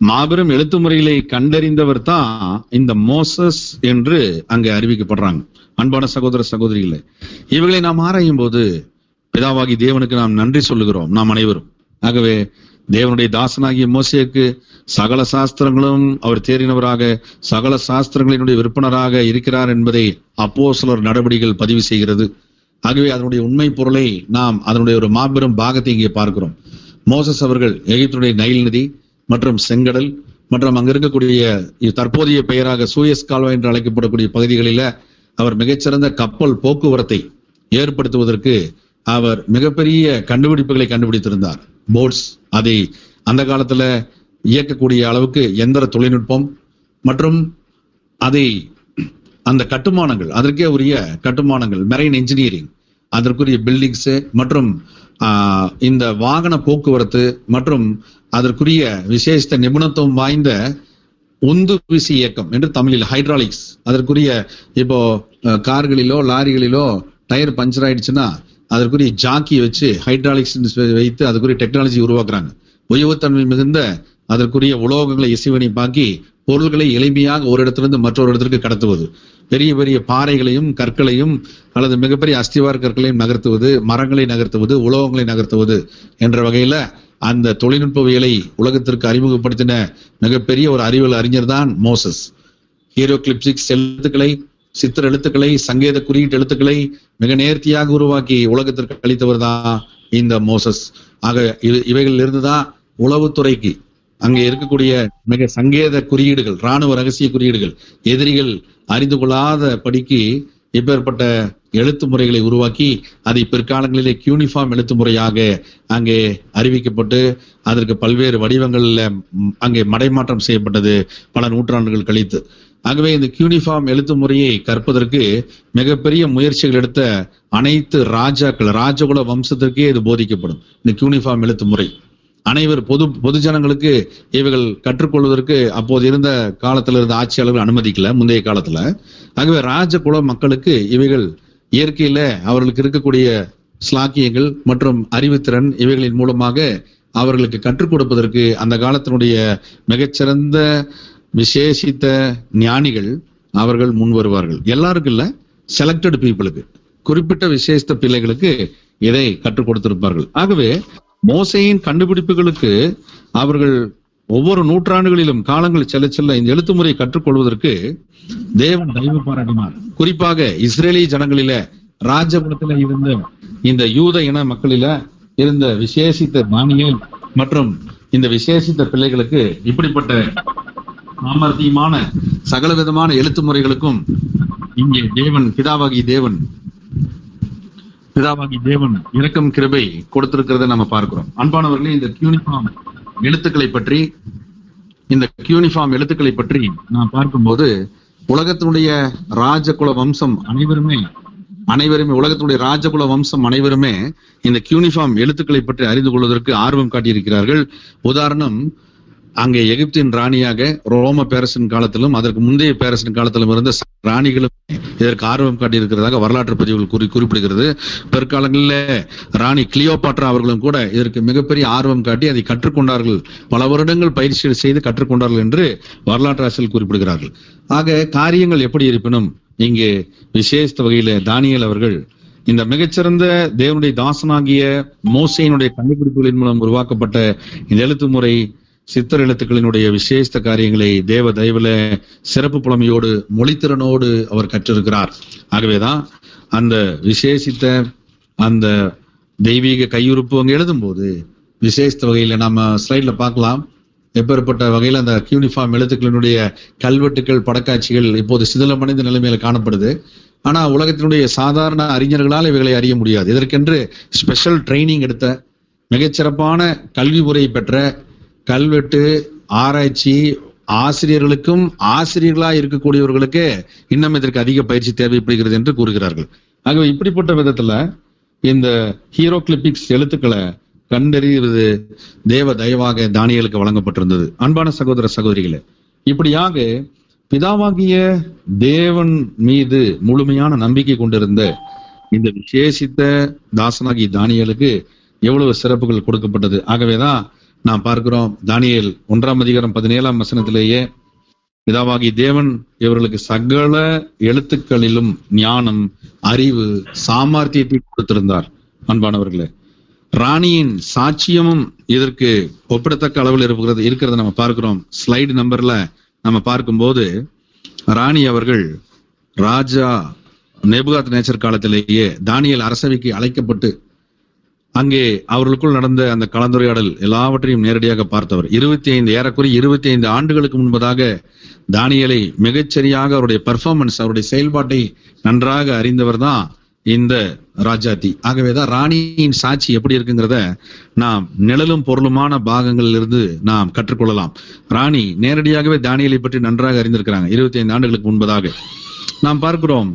மாபெரும் எழுத்து முறைகளை கண்டறிந்தவர் தான் இந்த மோசஸ் என்று அங்கே அறிவிக்கப்படுறாங்க. அன்பான சகோதர சகோதரிகளே, இவைகளை நாம் ஆராயும் போது பிதாவாகி தேவனுக்கு நாம் நன்றி சொல்லுகிறோம், நாம் அனைவரும். ஆகவே தேவனுடைய தாசனாகிய மோசேக்கு சகல சாஸ்திரங்களும் அவர் தேறினவராக, சகல சாஸ்திரங்களினுடைய விற்பனராக இருக்கிறார் என்பதை அப்போஸ்தலர் நடவடிக்கைகள் பதிவு செய்கிறது. ஆகவே அதனுடைய உண்மை பொருளை நாம் அதனுடைய ஒரு மாபெரும் பாகத்தை இங்கே பார்க்கிறோம். மோசஸ் அவர்கள் எகிப்துடைய நைல் நதி மற்றும் செங்கடல் மற்றும் அங்க இருக்கக்கூடிய தற்போதைய பெயராக சூயஸ் கால்வாய் என்று அழைக்கப்படக்கூடிய பகுதிகளில அவர் மிகச்சிறந்த கப்பல் போக்குவரத்தை ஏற்படுத்துவதற்கு அவர் மிகப்பெரிய கண்டுபிடிப்புகளை கண்டுபிடித்திருந்தார். போட்ஸ், அதை அந்த காலத்துல இயக்கக்கூடிய அளவுக்கு எந்திர தொழில்நுட்பம் மற்றும் அதை அந்த கட்டுமானங்கள், அதற்கே உரிய கட்டுமானங்கள், மெரைன் இன்ஜினியரிங், அதற்குரிய பில்டிங்ஸ் மற்றும் இந்த வாகன போக்குவரத்து மற்றும் அதற்குரிய விசேஷ நிபுணத்துவம் வாய்ந்த உந்து விசை இயக்கம் என்று தமிழில் ஹைட்ராலிக்ஸ், அதற்குரிய இப்போ கார்களிலோ லாரிகளிலோ டயர் பஞ்சர் ஆயிடுச்சுன்னா அதற்குரிய ஜாக்கியை வச்சு ஹைட்ராலிக்ஸ் வைத்து அதுக்குரிய டெக்னாலஜி உருவாக்குறாங்க. உயவுத்தன்மை மிகுந்த அதற்குரிய உலோகங்களை இசைவனைப்பாக்கி பொருள்களை எளிமையாக ஒரு இடத்திலிருந்து மற்றொரு இடத்திற்கு கடத்துவது, பெரிய பெரிய பாறைகளையும் கற்களையும் அல்லது மிகப்பெரிய அஸ்திவார கற்களையும் நகர்த்துவது, மரங்களை நகர்த்துவது, உலோகங்களை நகர்த்துவது என்ற வகையில அந்த தொழில்நுட்பவியலை உலகத்திற்கு அறிமுகப்படுத்தின மிகப்பெரிய ஒரு அறிவியல் அறிஞர் தான் மோசஸ். ஹீரோகிளிப்சிக்ஸ் எழுத்துக்களை, சித்திர எழுத்துக்களை, சங்கேத குறியீட்டு எழுத்துக்களை மிக நேர்த்தியாக உருவாக்கி உலகத்திற்கு அளித்தவர் தான் இந்த மோசஸ். ஆக இவைகளில் இருந்துதான் உளவுத்துறைக்கு அங்கே இருக்கக்கூடிய மிக சங்கேத குறியீடுகள், இராணுவ ரகசிய குறியீடுகள், எதிரிகள் அறிந்து கொள்ளாத படிக்கு இப்பேற்பட்ட எழுத்து முறைகளை உருவாக்கி அதை பிற்காலங்களிலே யூனிஃபார்ம் எழுத்து முறையாக அங்கே அறிவிக்கப்பட்டு அதற்கு பல்வேறு வடிவங்களில் அங்கே மடைமாற்றம் செய்யப்பட்டது பல நூற்றாண்டுகள் கழித்து. ஆகவே இந்த யூனிஃபார்ம் எழுத்து முறையை கற்பதற்கு மிகப்பெரிய முயற்சிகள் எடுத்த அனைத்து ராஜாக்கள், ராஜகுல வம்சத்திற்கே இது போதிக்கப்படும். இந்த யூனிஃபார்ம் எழுத்து முறை அனைவர் பொது ஜனங்களுக்கு இவைகள் கற்றுக்கொள்வதற்கு அப்போது இருந்த காலத்துல இருந்த ஆட்சியாளர்கள் அனுமதிக்கல, முந்தைய காலத்துல. ஆகவே ராஜகுல மக்களுக்கு இவைகள் இயற்கையில அவர்களுக்கு இருக்கக்கூடிய ஸ்லாக்கியங்கள் மற்றும் அறிவுத்திறன் இவைகளின் மூலமாக அவர்களுக்கு கற்றுக் கொடுப்பதற்கு அந்த காலத்தினுடைய மிகச்சிறந்த விசேஷித்த ஞானிகள் அவர்கள் முன் வருவார்கள். எல்லாருக்கும் இல்ல, செலக்டட் பீப்புளுக்கு, குறிப்பிட்ட விசேஷித்த பிள்ளைகளுக்கு இதை கற்றுக் கொடுத்திருப்பார்கள். ஆகவே மோசையின் கண்டுபிடிப்புகளுக்கு அவர்கள் ஒவ்வொரு நூற்றாண்டுகளிலும் காலங்கள் செல்ல செல்ல இந்த எழுத்து முறையை கற்றுக்கொள்வதற்கு தேவன் தயவு பாராட்டினார். குறிப்பாக இஸ்ரேலிய ஜனங்களில ராஜகுலத்தில இருந்த இந்த யூத இன மக்களில இருந்த விசேஷித்த தானியேல் மற்றும் இந்த விசேஷித்த பிள்ளைகளுக்கு இப்படிப்பட்ட சாமர்த்தியமான சகல விதமான எழுத்து முறைகளுக்கும் இங்கே பிதாவாகி தேவன் இரக்கம் கிருபை கொடுத்திருக்கிறத நம்ம பார்க்கிறோம். அன்பானவர்களே, இந்த யூனிஃபார்ம் எழுத்துக்களை பற்றி நான் பார்க்கும்போது உலகத்தினுடைய ராஜகுல வம்சம் அனைவருமே இந்த யூனிஃபார்ம் எழுத்துக்களை பற்றி அறிந்து கொள்வதற்கு ஆர்வம் காட்டியிருக்கிறார்கள். உதாரணம், அங்கே எகிப்தின் ராணியாக ரோம பேரரசின் காலத்திலும் அதற்கு முந்தைய பேரரசின் காலத்திலும் இருந்த ராணிகளும் இதற்கு ஆர்வம் காட்டியிருக்கிறதாக வரலாற்று பதிவுகள் குறிப்பிடுகிறது. பிற்காலங்களில் ராணி கிளியோபாட்ரா அவர்களும் கூட இதற்கு மிகப்பெரிய ஆர்வம் காட்டி அதை கற்றுக்கொண்டார்கள், பல வருடங்கள் பயிற்சி செய்து கற்றுக்கொண்டார்கள் என்று வரலாற்று ஆசிரியர்கள் குறிப்பிடுகிறார்கள். ஆக காரியங்கள் எப்படி இருப்பினும் இங்கே விசேஷ வகையில தானியேல் அவர்கள் இந்த மிகச்சிறந்த தேவனுடைய தாசனாகிய மோசேயினுடைய கண்டுபிடிப்புகளின் மூலம் உருவாக்கப்பட்ட இந்த எழுத்து முறை சித்தர் எழுத்துக்களினுடைய விசேஷ காரியங்களை தேவ தயவுல சிறப்பு புலமையோடு மொழித்திறனோடு அவர் கற்றிருக்கிறார். ஆகவேதான் அந்த விசேஷித்த அந்த தெய்வீக கையுறுப்பு அங்க எழுதும் போது விசேஷ வகையில நம்ம ஸ்லைட்ல பார்க்கலாம். எப்பேற்பட்ட வகையில அந்த யூனிஃபார்ம் எழுத்துக்களினுடைய கல்வெட்டுக்கள், படக்காட்சிகள் இப்போது சிதிலமடைந்த நிலைமையில காணப்படுது. ஆனா உலகத்தினுடைய சாதாரண அறிஞர்களால் இவைகளை அறிய முடியாது. இதற்கென்று ஸ்பெஷல் ட்ரைனிங் எடுத்த மிகச்சிறப்பான கல்வி முறையை பெற்ற கல்வெட்டு ஆராய்ச்சி ஆசிரியர்களுக்கும் ஆசிரியர்களா இருக்கக்கூடியவர்களுக்கு இன்னும் இதற்கு அதிக பயிற்சி தேவைப்படுகிறது என்று கூறுகிறார்கள். ஆகவே இப்படிப்பட்ட விதத்துல இந்த ஹீரோகிளிபிக்ஸ் எழுத்துக்களை கண்டறிவது தேவ தயவாக தானியேலுக்கு வழங்கப்பட்டிருந்தது. அன்பான சகோதர சகோதரிகளே, இப்படியாக பிதாவாகிய தேவன் மீது முழுமையான நம்பிக்கை கொண்டிருந்த இந்த விசேஷித்த தாசனாகி தானியேலுக்கு எவ்வளவு சிறப்புகள் கொடுக்கப்பட்டது. ஆகவேதான் நாம் பார்க்கிறோம், தானியேல் 1:17 பிதாவாகி தேவன் இவர்களுக்கு சகல எழுத்துக்களிலும் ஞானம், அறிவு, சாமர்த்தியத்தை கொடுத்திருந்தார். அன்பானவர்களே, ராணியின் சாட்சியமும் இதற்கு ஒப்பிடத்தக்க அளவில் இருக்கிறத நம்ம பார்க்கிறோம். ஸ்லைடு நம்பர்ல நம்ம பார்க்கும்போது ராணி அவர்கள் ராஜா நேபுகாத் நேச்சர் காலத்திலேயே தானியேல் அரசவைக்கு அழைக்கப்பட்டு அங்கே அவர்களுக்குள் நடந்த அந்த கலந்துரையாடல் எல்லாவற்றையும் நேரடியாக பார்த்தவர். ஏறக்குறைய 25 ஆண்டுகளுக்கு முன்பதாக தானியேலை மிகச்சரியாக அவருடைய பெர்ஃபார்மன்ஸ், அவருடைய செயல்பாட்டை நன்றாக அறிந்தவர் தான் இந்த ராஜாத்தி. ஆகவேதான் ராணியின் சாட்சி எப்படி இருக்குங்கிறத நாம் நிழலும் பொருளுமான பாகங்களில் இருந்து நாம் கற்றுக்கொள்ளலாம். ராணி நேரடியாகவே தானியேலை பற்றி நன்றாக அறிந்திருக்கிறாங்க 25 ஆண்டுகளுக்கு முன்பதாக. நாம் பார்க்கிறோம்,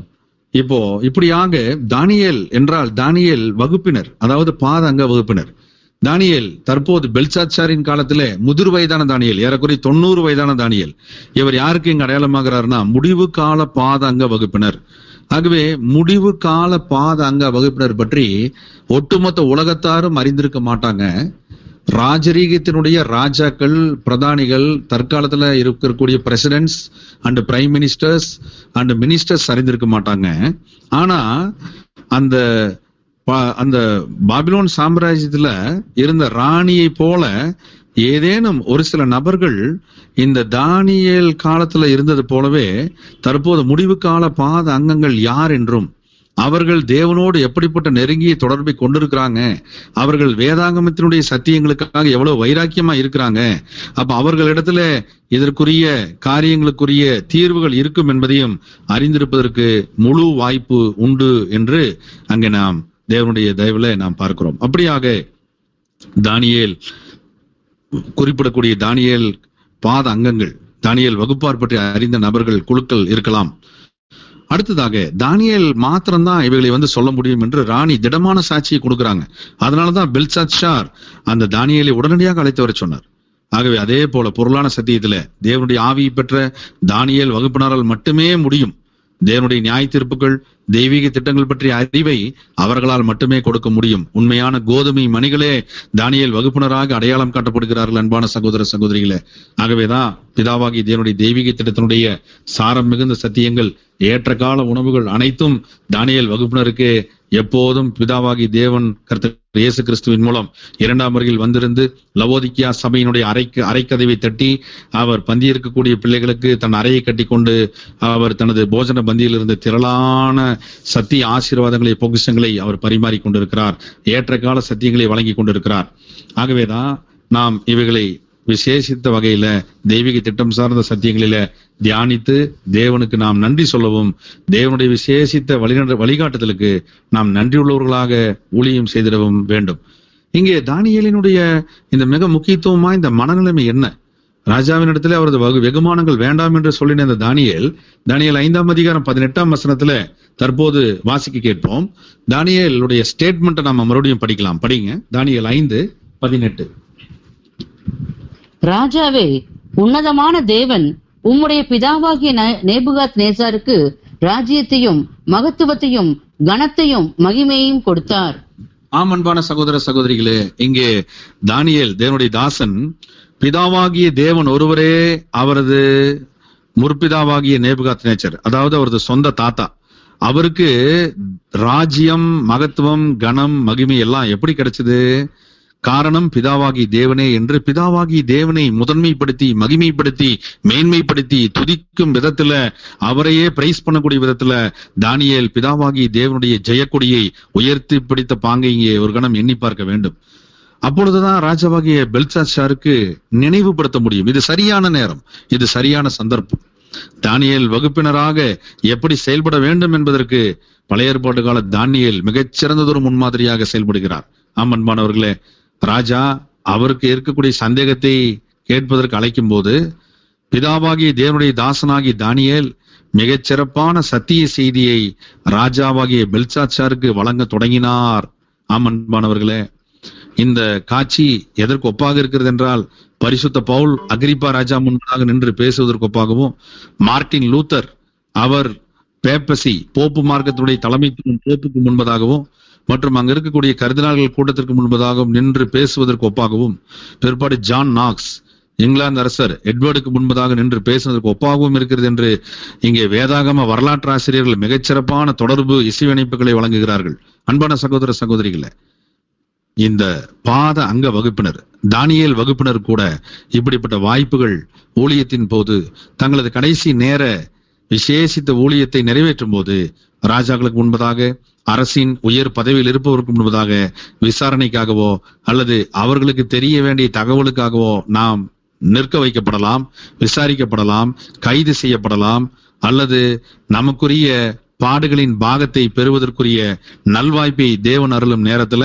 இப்போ இப்படியாக தானியேல் என்றால் தானியேல் வகுப்பினர், அதாவது பாத அங்க வகுப்பினர். தானியேல் தற்போது பெல்சாத்சாரின் காலத்திலே முதிர் வயதான தானியேல், ஏறக்குறைய 90 வயதான தானியேல். இவர் யாருக்கு இங்க அடையாளமாகிறார்னா முடிவு கால பாத அங்க வகுப்பினர். ஆகவே முடிவு கால பாத அங்க வகுப்பினர் பற்றி ஒட்டுமொத்த உலகத்தாரும் அறிந்திருக்க மாட்டாங்க. ராஜரீகத்தினுடைய ராஜாக்கள், பிரதானிகள், தற்காலத்துல இருக்கக்கூடிய presidents and prime ministers and ministers அறிந்திருக்க மாட்டாங்க. ஆனா அந்த பாபிலோன் சாம்ராஜ்யத்துல இருந்த ராணியை போல ஏதேனும் ஒரு சில நபர்கள் இந்த தானியேல் காலத்துல இருந்தது போலவே தற்போது முடிவு கால பாத அங்கங்கள் யார் என்றும் அவர்கள் தேவனோடு எப்படிப்பட்ட நெருங்கிய தொடர்பை கொண்டிருக்கிறாங்க, அவர்கள் வேதாகமத்தினுடைய சத்தியங்களுக்காக எவ்வளவு வைராக்கியமா இருக்கிறாங்க, அப்ப அவர்களிடத்துல இதற்குரிய காரியங்களுக்குரிய தீர்வுகள் இருக்கும் என்பதையும் அறிந்திருப்பதற்கு முழு வாய்ப்பு உண்டு என்று அங்கே நாம் தேவனுடைய தயவுல நாம் பார்க்கிறோம். அப்படியாக தானியேல் குறிப்பிடக்கூடிய தானியேல் பாத அங்கங்கள், தானியேல் வகுப்பார் பற்றி அறிந்த நபர்கள் குழுக்கள் இருக்கலாம். அடுத்ததாக தானியேல் மாத்திரம்தான் இவைகளை சொல்ல முடியும் என்று ராணி திடமான சாட்சியை கொடுக்கிறாங்க. அதனாலதான் பெல்சாத்சார் அந்த தானியேலை உடனடியாக அழைத்து வர சொன்னார். ஆகவே அதே போல பொருளான சத்தியத்துல தேவனுடைய ஆவியை பெற்ற தானியேல் வகுப்பினரால் மட்டுமே முடியும். தேவனுடைய நியாய தீர்ப்புகள், தெய்வீக திட்டங்கள் பற்றிய அறிவை அவர்களால் மட்டுமே கொடுக்க முடியும். உண்மையான கோதுமை மணிகளே தானியேல் வகுப்பினராக அடையாளம் காட்டப்படுகிறார்கள். அன்பான சகோதர சகோதரிகளே, ஆகவேதான் பிதாவாகி தேவனுடைய தெய்வீக திட்டத்தினுடைய சாரம் மிகுந்த சத்தியங்கள், ஏற்ற கால உணவுகள் அனைத்தும் தானியேல் வகுப்பினருக்கு எப்போதும் பிதாவாகி தேவன் கர்த்தர் இயேசு கிறிஸ்துவின் மூலம் இரண்டாம் வருகையில் வந்திருந்து லவோதிக்கியா சபையினுடைய அரைக்கதவை தட்டி அவர் பந்தி இருக்கக்கூடிய பிள்ளைகளுக்கு தன் அறையை கட்டி கொண்டு அவர் தனது போஜன பந்தியில் இருந்து திரளான சத்திய ஆசீர்வாதங்களை, பொக்கிஷங்களை அவர் பரிமாறி கொண்டிருக்கிறார். ஏற்ற கால சத்தியங்களை வழங்கி கொண்டிருக்கிறார். ஆகவேதான் நாம் இவைகளை விசேஷித்த வகையில தெய்வீக திட்டம் சார்ந்த சத்தியங்களில தியானித்து தேவனுக்கு நாம் நன்றி சொல்லவும், தேவனுடைய விசேஷித்த வழிகாட்டுதலுக்கு நாம் நன்றியுள்ளவர்களாக ஊழியம் செய்திடவும் வேண்டும். இங்கே தானியேலினுடைய இந்த மிக முக்கியத்துவமா இந்த மனநிலைமை என்ன? ராஜாவின் இடத்துல அவரது வெகுமானங்கள் வேண்டாம் என்று சொல்லின இந்த தானியேல் 5ஆம் அதிகாரம் 18ஆம் வசனத்துல தற்போது வாசிக்க கேட்போம். தானியேலுடைய ஸ்டேட்மெண்ட்டை நாம மறுபடியும் படிக்கலாம். படிங்க, தானியேல் 5:18. ராஜாவே, உன்னதமான தேவன் உம்முடைய பிதாவாகிய நேபுகாத் நேசாருக்கு ராஜ்யத்தையும் மகத்துவத்தையும் கனத்தையும் மகிமையையும் கொடுத்தார். அன்பான சகோதர சகோதரிகளே, இங்கே தானியேல் தேவனுடைய தாசன் பிதாவாகிய தேவன் ஒருவரே அவரது முற்பிதாவாகிய நேபுகாத் நேச்சர், அதாவது அவரது சொந்த தாத்தா, அவருக்கு ராஜ்யம், மகத்துவம், கனம், மகிமை எல்லாம் எப்படி கிடைச்சது? காரணம் பிதாவாகி தேவனே என்று பிதாவாகி தேவனை முதன்மைப்படுத்தி, மகிமைப்படுத்தி, மேன்மைப்படுத்தி, துதிக்கும் விதத்துல, அவரையே பிரைஸ் பண்ணக்கூடிய விதத்துல தானியேல் பிதாவாகி தேவனுடைய ஜெயக்கொடியை உயர்த்தி பிடித்த பாங்கை இங்கே ஒரு கணம் எண்ணி பார்க்க வேண்டும். அப்பொழுதுதான் ராஜாவாகிய பெல்சாத்சாருக்கு நினைவுபடுத்த முடியும். இது சரியான நேரம், இது சரியான சந்தர்ப்பம். தானியேல் வகுப்பினராக எப்படி செயல்பட வேண்டும் என்பதற்கு பழைய ஏற்பாட்டு கால தானியேல் மிகச்சிறந்ததொரு முன்மாதிரியாக செயல்படுகிறார். அன்பானவர்களே, ராஜா அவருக்கு இருக்கக்கூடிய சந்தேகத்தை கேட்பதற்கு அழைக்கும் போது பிதாவாகிய தேவனுடைய தாசனாகி தானியேல் மிகச்சிறப்பான சத்திய செய்தியை ராஜாவாகிய பெல்சாத்சாருக்கு வழங்க தொடங்கினார். அன்பானவர்களே, இந்த காட்சி எதற்கு ஒப்பாக இருக்கிறது என்றால், பரிசுத்த பவுல் அகிரிப்பா ராஜா முன்பதாக நின்று பேசுவதற்கு ஒப்பாகவும், மார்ட்டின் லூத்தர் அவர் பேப்பசி போப்பு மார்க்கத்தினுடைய தலைமைக்கு போப்புக்கு முன்பதாகவும், மற்றும் அங்க இருக்கக்கூடிய கர்தினால்கள் கூட்டத்திற்கு முன்பதாகவும் நின்று பேசுவதற்கு ஒப்பாகவும், பிற்பாடு ஜான் நாக்ஸ் இங்கிலாந்து அரசர் எட்வர்டுக்கு முன்பதாக நின்று பேசுவதற்கு ஒப்பாகவும் இருக்கிறது என்று இங்கே வேதாகம வரலாற்று ஆசிரியர்கள் மிகச்சிறப்பான தொடர்பு இசையமைப்புகளை வழங்குகிறார்கள். அன்பான சகோதர சகோதரிகளை, இந்த பாத அங்க வகுப்பினர், தானியேல் வகுப்பினர் கூட இப்படிப்பட்ட வாய்ப்புகள் ஊழியத்தின் போது தங்களது கடைசி நேர விசேஷித்த ஊழியத்தை நிறைவேற்றும் போது ராஜாக்களுக்கு முன்பதாக, அரசின் உயர் பதவியில் இருப்பவருக்கு முன்பதாக விசாரணைக்காகவோ அல்லது அவர்களுக்கு தெரிய வேண்டிய தகவலுக்காகவோ நாம் நிற்க வைக்கப்படலாம், விசாரிக்கப்படலாம், கைது செய்யப்படலாம், அல்லது நமக்குரிய பாடுகளின் பாகத்தை பெறுவதற்குரிய நல்வாய்ப்பை தேவன் அருளும் நேரத்துல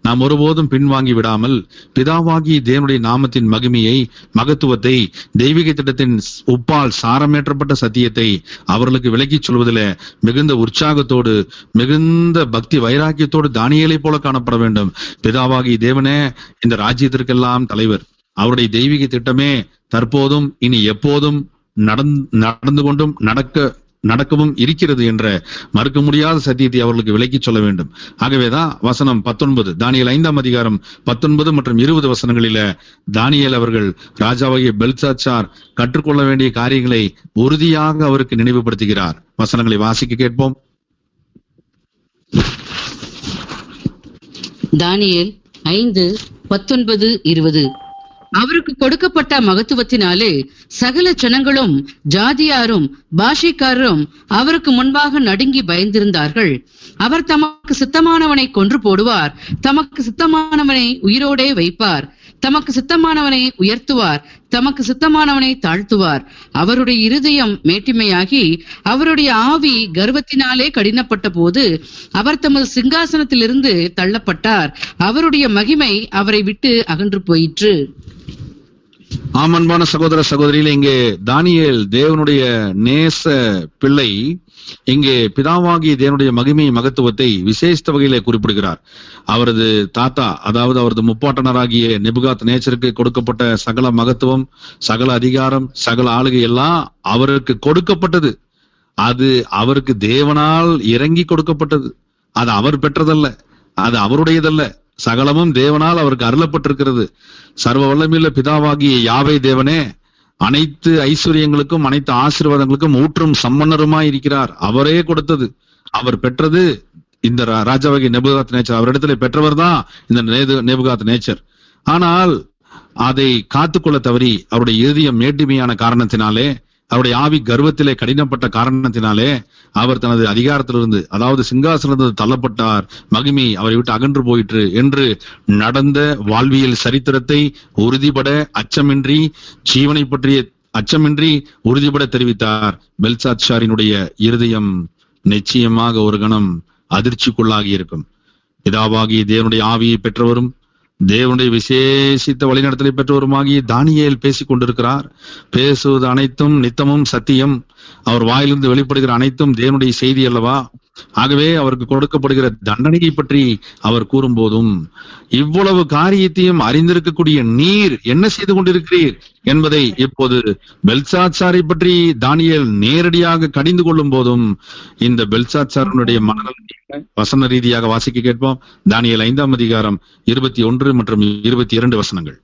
நாம் ஒருபோதும் பின்வாங்கி விடாமல் பிதாவாகி தேவனுடைய நாமத்தின் மகிமையை, மகத்துவத்தை, தெய்வீக திட்டத்தின் உப்பால் சாரமேற்றப்பட்ட சத்தியத்தை அவர்களுக்கு விளக்கிச் சொல்வதில் மிகுந்த உற்சாகத்தோடு, மிகுந்த பக்தி வைராக்கியத்தோடு தானியேலை போல காணப்பட வேண்டும். பிதாவாகி தேவனே இந்த ராஜ்யத்திற்கெல்லாம் தலைவர், அவருடைய தெய்வீக திட்டமே தற்போதும் இனி எப்போதும் நடந்து கொண்டும் நடக்கவும் இருக்கிறது என்ற மறுக்க முடியாத சத்தியத்தை அவர்களுக்கு விளக்கி சொல்ல வேண்டும். ஆகவேதான் வசனம் 19, தானியேல் 5ஆம் அதிகாரம் 19 மற்றும் 20 வசனங்களில தானியேல் அவர்கள் ராஜாவாகிய பெல்சாத்சார் கற்றுக்கொள்ள வேண்டிய காரியங்களை உறுதியாக அவருக்கு நினைவுபடுத்துகிறார். வசனங்களை வாசிக்க கேட்போம். தானியேல் 5:19-20. அவருக்கு கொடுக்கப்பட்ட மகத்துவத்தினாலே சகல ஜனங்களும் ஜாதியாரும் பாஷைக்காரரும் அவருக்கு முன்பாக நடுங்கி பயந்திருந்தார்கள். அவர் தமக்கு சித்தமானவனை கொன்று போடுவார், தமக்கு சித்தமானவனை உயிரோடே வைப்பார், தமக்கு சித்தமானவனை உயர்த்துவார், தமக்கு சித்தமானவனை தாழ்த்துவார். அவருடைய இருதயம் மேட்டிமையாகி அவருடைய ஆவி கர்வத்தினாலே கடினப்பட்ட போது அவர் தமது சிங்காசனத்திலிருந்து தள்ளப்பட்டார். அவருடைய மகிமை அவரை விட்டு அகன்று போயிற்று. அன்பான சகோதர சகோதரிகளே, இங்கே தானியேல் தேவனுடைய நேச பிள்ளை இங்கே பிதாவாகிய தேவனுடைய மகிமை மகத்துவத்தை விசேஷ வகையிலே குறிப்பிடுகிறார். அவரது தாத்தா, அதாவது அவரது முப்பாட்டனராகிய நெபுகாத் நேச்சருக்கு கொடுக்கப்பட்ட சகல மகத்துவம், சகல அதிகாரம், சகல ஆளுகை எல்லாம் அவருக்கு கொடுக்கப்பட்டது. அது அவருக்கு தேவனால் இறங்கி கொடுக்கப்பட்டது. அது அவர் பெற்றதல்ல, அது அவருடையதல்ல. சகலமும் தேவனால் அவருக்கு அருளப்பட்டிருக்கிறது. சர்வ வல்லமையுள்ள பிதாவாகிய யாவே தேவனே அனைத்து ஐஸ்வர்யங்களுக்கும் அனைத்து ஆசீர்வாதங்களுக்கும் ஊற்றும் சம்பன்னருமாய் இருக்கிறார். அவரே கொடுத்தது, அவர் பெற்றது. இந்த ராஜாவாகிய நெபுகாத் நேச்சர் அவரிடத்துல பெற்றவர் தான் இந்த நெபுகாத் நேச்சர். ஆனால் அதை காத்துக்கொள்ள தவறி அவருடைய இருதயம் மேட்டிமையான காரணத்தினாலே, அவருடைய ஆவி கர்வத்திலே கடினப்பட்ட காரணத்தினாலே அவர் தனது அதிகாரத்திலிருந்து, அதாவது சிங்காசனத்திலிருந்து தள்ளப்பட்டார். மகிமை அவரை விட்டு அகன்று போயிற்று என்று நடந்த வாழ்வியல் சரித்திரத்தை உறுதிபட அச்சமின்றி, ஜீவனை பற்றிய அச்சமின்றி உறுதிபட தெரிவித்தார். பெல்சாத்சாரினுடைய இருதயம் நிச்சயமாக ஒரு கணம் அதிர்ச்சிக்குள்ளாகி இருக்கும். பிதாவாகிய தேவனுடைய ஆவியை பெற்றவரும் தேவனுடைய விசேஷித்த வழிநடத்தலை பெற்றவருமாகிய தானியேல் பேசிக் கொண்டிருக்கிறார். பேசுவது அனைத்தும் நித்தமும் சத்தியம். அவர் வாயிலிருந்து வெளிப்படுகிற அனைத்தும் தேவனுடைய செய்தி அல்லவா? ஆகவே அவருக்கு கொடுக்கப்படுகிற தண்டனையை பற்றி அவர் கூறும் போதும், இவ்வளவு காரியத்தையும் அறிந்திருக்கக்கூடிய நீர் என்ன செய்து கொண்டிருக்கிறீர் என்பதை இப்போது பெல்சாத்சாரை பற்றி தானியேல் நேரடியாக கடிந்து கொள்ளும் போதும், இந்த பெல்சாத்சாரனுடைய மனநல வசன ரீதியாக வாசிக்க கேட்போம். தானியேல் 5ஆம் அதிகாரம் 21 மற்றும் 22 வசனங்கள்.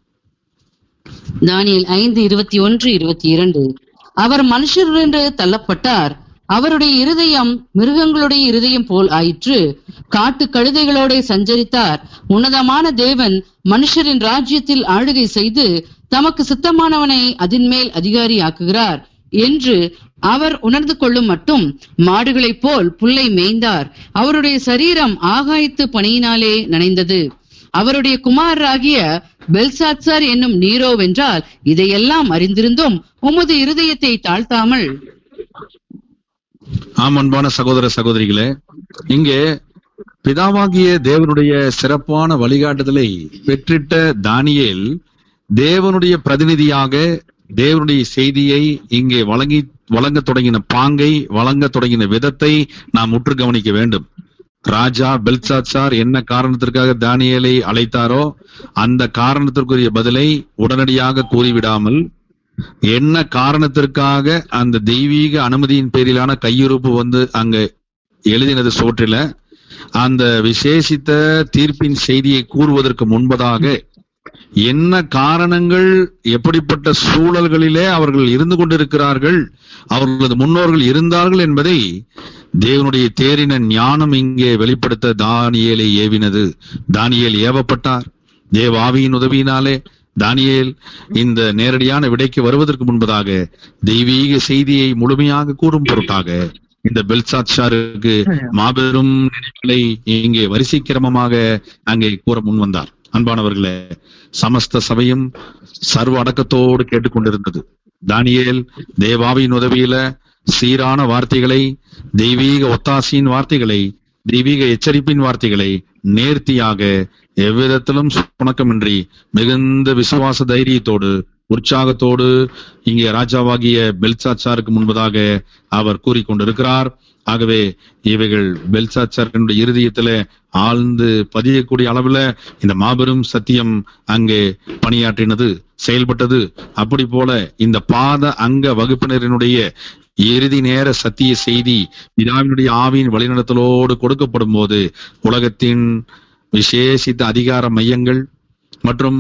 தானியேல் 5:21, 22. அவர் மனுஷரென்று தள்ளப்பட்டார், அவருடைய இருதயம் மிருகங்களுடைய இருதயம் போல் ஆயிற்று, காட்டு கழுதைகளோட சஞ்சரித்தார். உன்னதமான தேவன் மனுஷரின் ராஜ்யத்தில் ஆளுகை செய்து தமக்கு சித்தமானவனை அதன் மேல் அதிகாரி ஆக்குகிறார் என்று அவர் உணர்ந்து கொள்ளும் மட்டும் மாடுகளைப் போல் புல்லை மேய்ந்தார். அவருடைய சரீரம் ஆகாயத்து பனியினாலே நனைந்தது. அவருடைய குமாரராகிய பெல்சாத்சார் என்னும் நீரோ வென்றால் இதையெல்லாம் அறிந்திருந்தும் உமது இருதயத்தை தாழ்த்தாமல். அன்பான சகோதர சகோதரிகளே, இங்கே பிதாவாகிய தேவனுடைய சிறப்பான வழிகாட்டுதலை பெற்றிட்ட தானியேல் தேவனுடைய பிரதிநிதியாக தேவனுடைய செய்தியை இங்கே வழங்க தொடங்கின பாங்கை, வழங்க தொடங்கின விதத்தை நாம் உற்று கவனிக்க வேண்டும். ராஜா பெல்சாத்சார் என்ன காரணத்திற்காக தானியேலை அழைத்தாரோ அந்த காரணத்திற்குரிய பதிலை உடனடியாக கூறிவிடாமல், என்ன காரணத்திற்காக அந்த தெய்வீக அனுமதியின் பேரிலான கையிருப்பு வந்து அங்க எழுதினது சோற்றில, அந்த விசேஷித்த தீர்ப்பின் செய்தியை கூறுவதற்கு முன்பதாக என்ன காரணங்கள், எப்படிப்பட்ட சூழல்களிலே அவர்கள் இருந்து கொண்டிருக்கிறார்கள், அவர்களது முன்னோர்கள் இருந்தார்கள் என்பதை தேவனுடைய தேறின ஞானம் இங்கே வெளிப்படுத்த தானியேலை ஏவினது. தானியேல் ஏவப்பட்டார். தேவ ஆவியின் உதவியினாலே தானியேல் இந்த நேரடியான விடைக்கு வருவதற்கு முன்பதாக தெய்வீக செய்தியை முழுமையாக கூறும் பொருட்டாக இந்த பெல்சாத்சாருக்கு மாபெரும் நினைவுகளை இங்கே வரிசை கிரமமாக அங்கே கூற முன் வந்தார். அன்பானவர்களே, சமஸ்த சபையும் சர்வ அடக்கத்தோடு கேட்டுக்கொண்டிருந்தது. தானியேல் தேவாவின் உதவியில சீரான வார்த்தைகளை, தெய்வீக ஒத்தாசியின் வார்த்தைகளை, தெய்வீக எச்சரிப்பின் வார்த்தைகளை நேர்த்தியாக எவ்விதத்திலும் சுணக்கமின்றி மிகுந்த விசுவாச தைரியத்தோடு உற்சாகத்தோடு இங்கே ராஜாவாகிய பெல்சாத்சாருக்கு முன்பதாக அவர் கூறிக்கொண்டிருக்கிறார். ஆகவே இவைகள் பெல்சாத்சாரினுடைய இருதயத்துல ஆழ்ந்து பதியக்கூடிய அளவுல இந்த மாபெரும் சத்தியம் அங்கே பணியாற்றினது, செயல்பட்டது. அப்படி போல இந்த பாத அங்க வகுப்பினரினுடைய இறுதி நேர சத்திய செய்தி பிதாவினுடைய ஆவியின் வழிநடத்தலோடு கொடுக்கப்படும் போது உலகத்தின் விசேஷித்த அதிகார மையங்கள் மற்றும்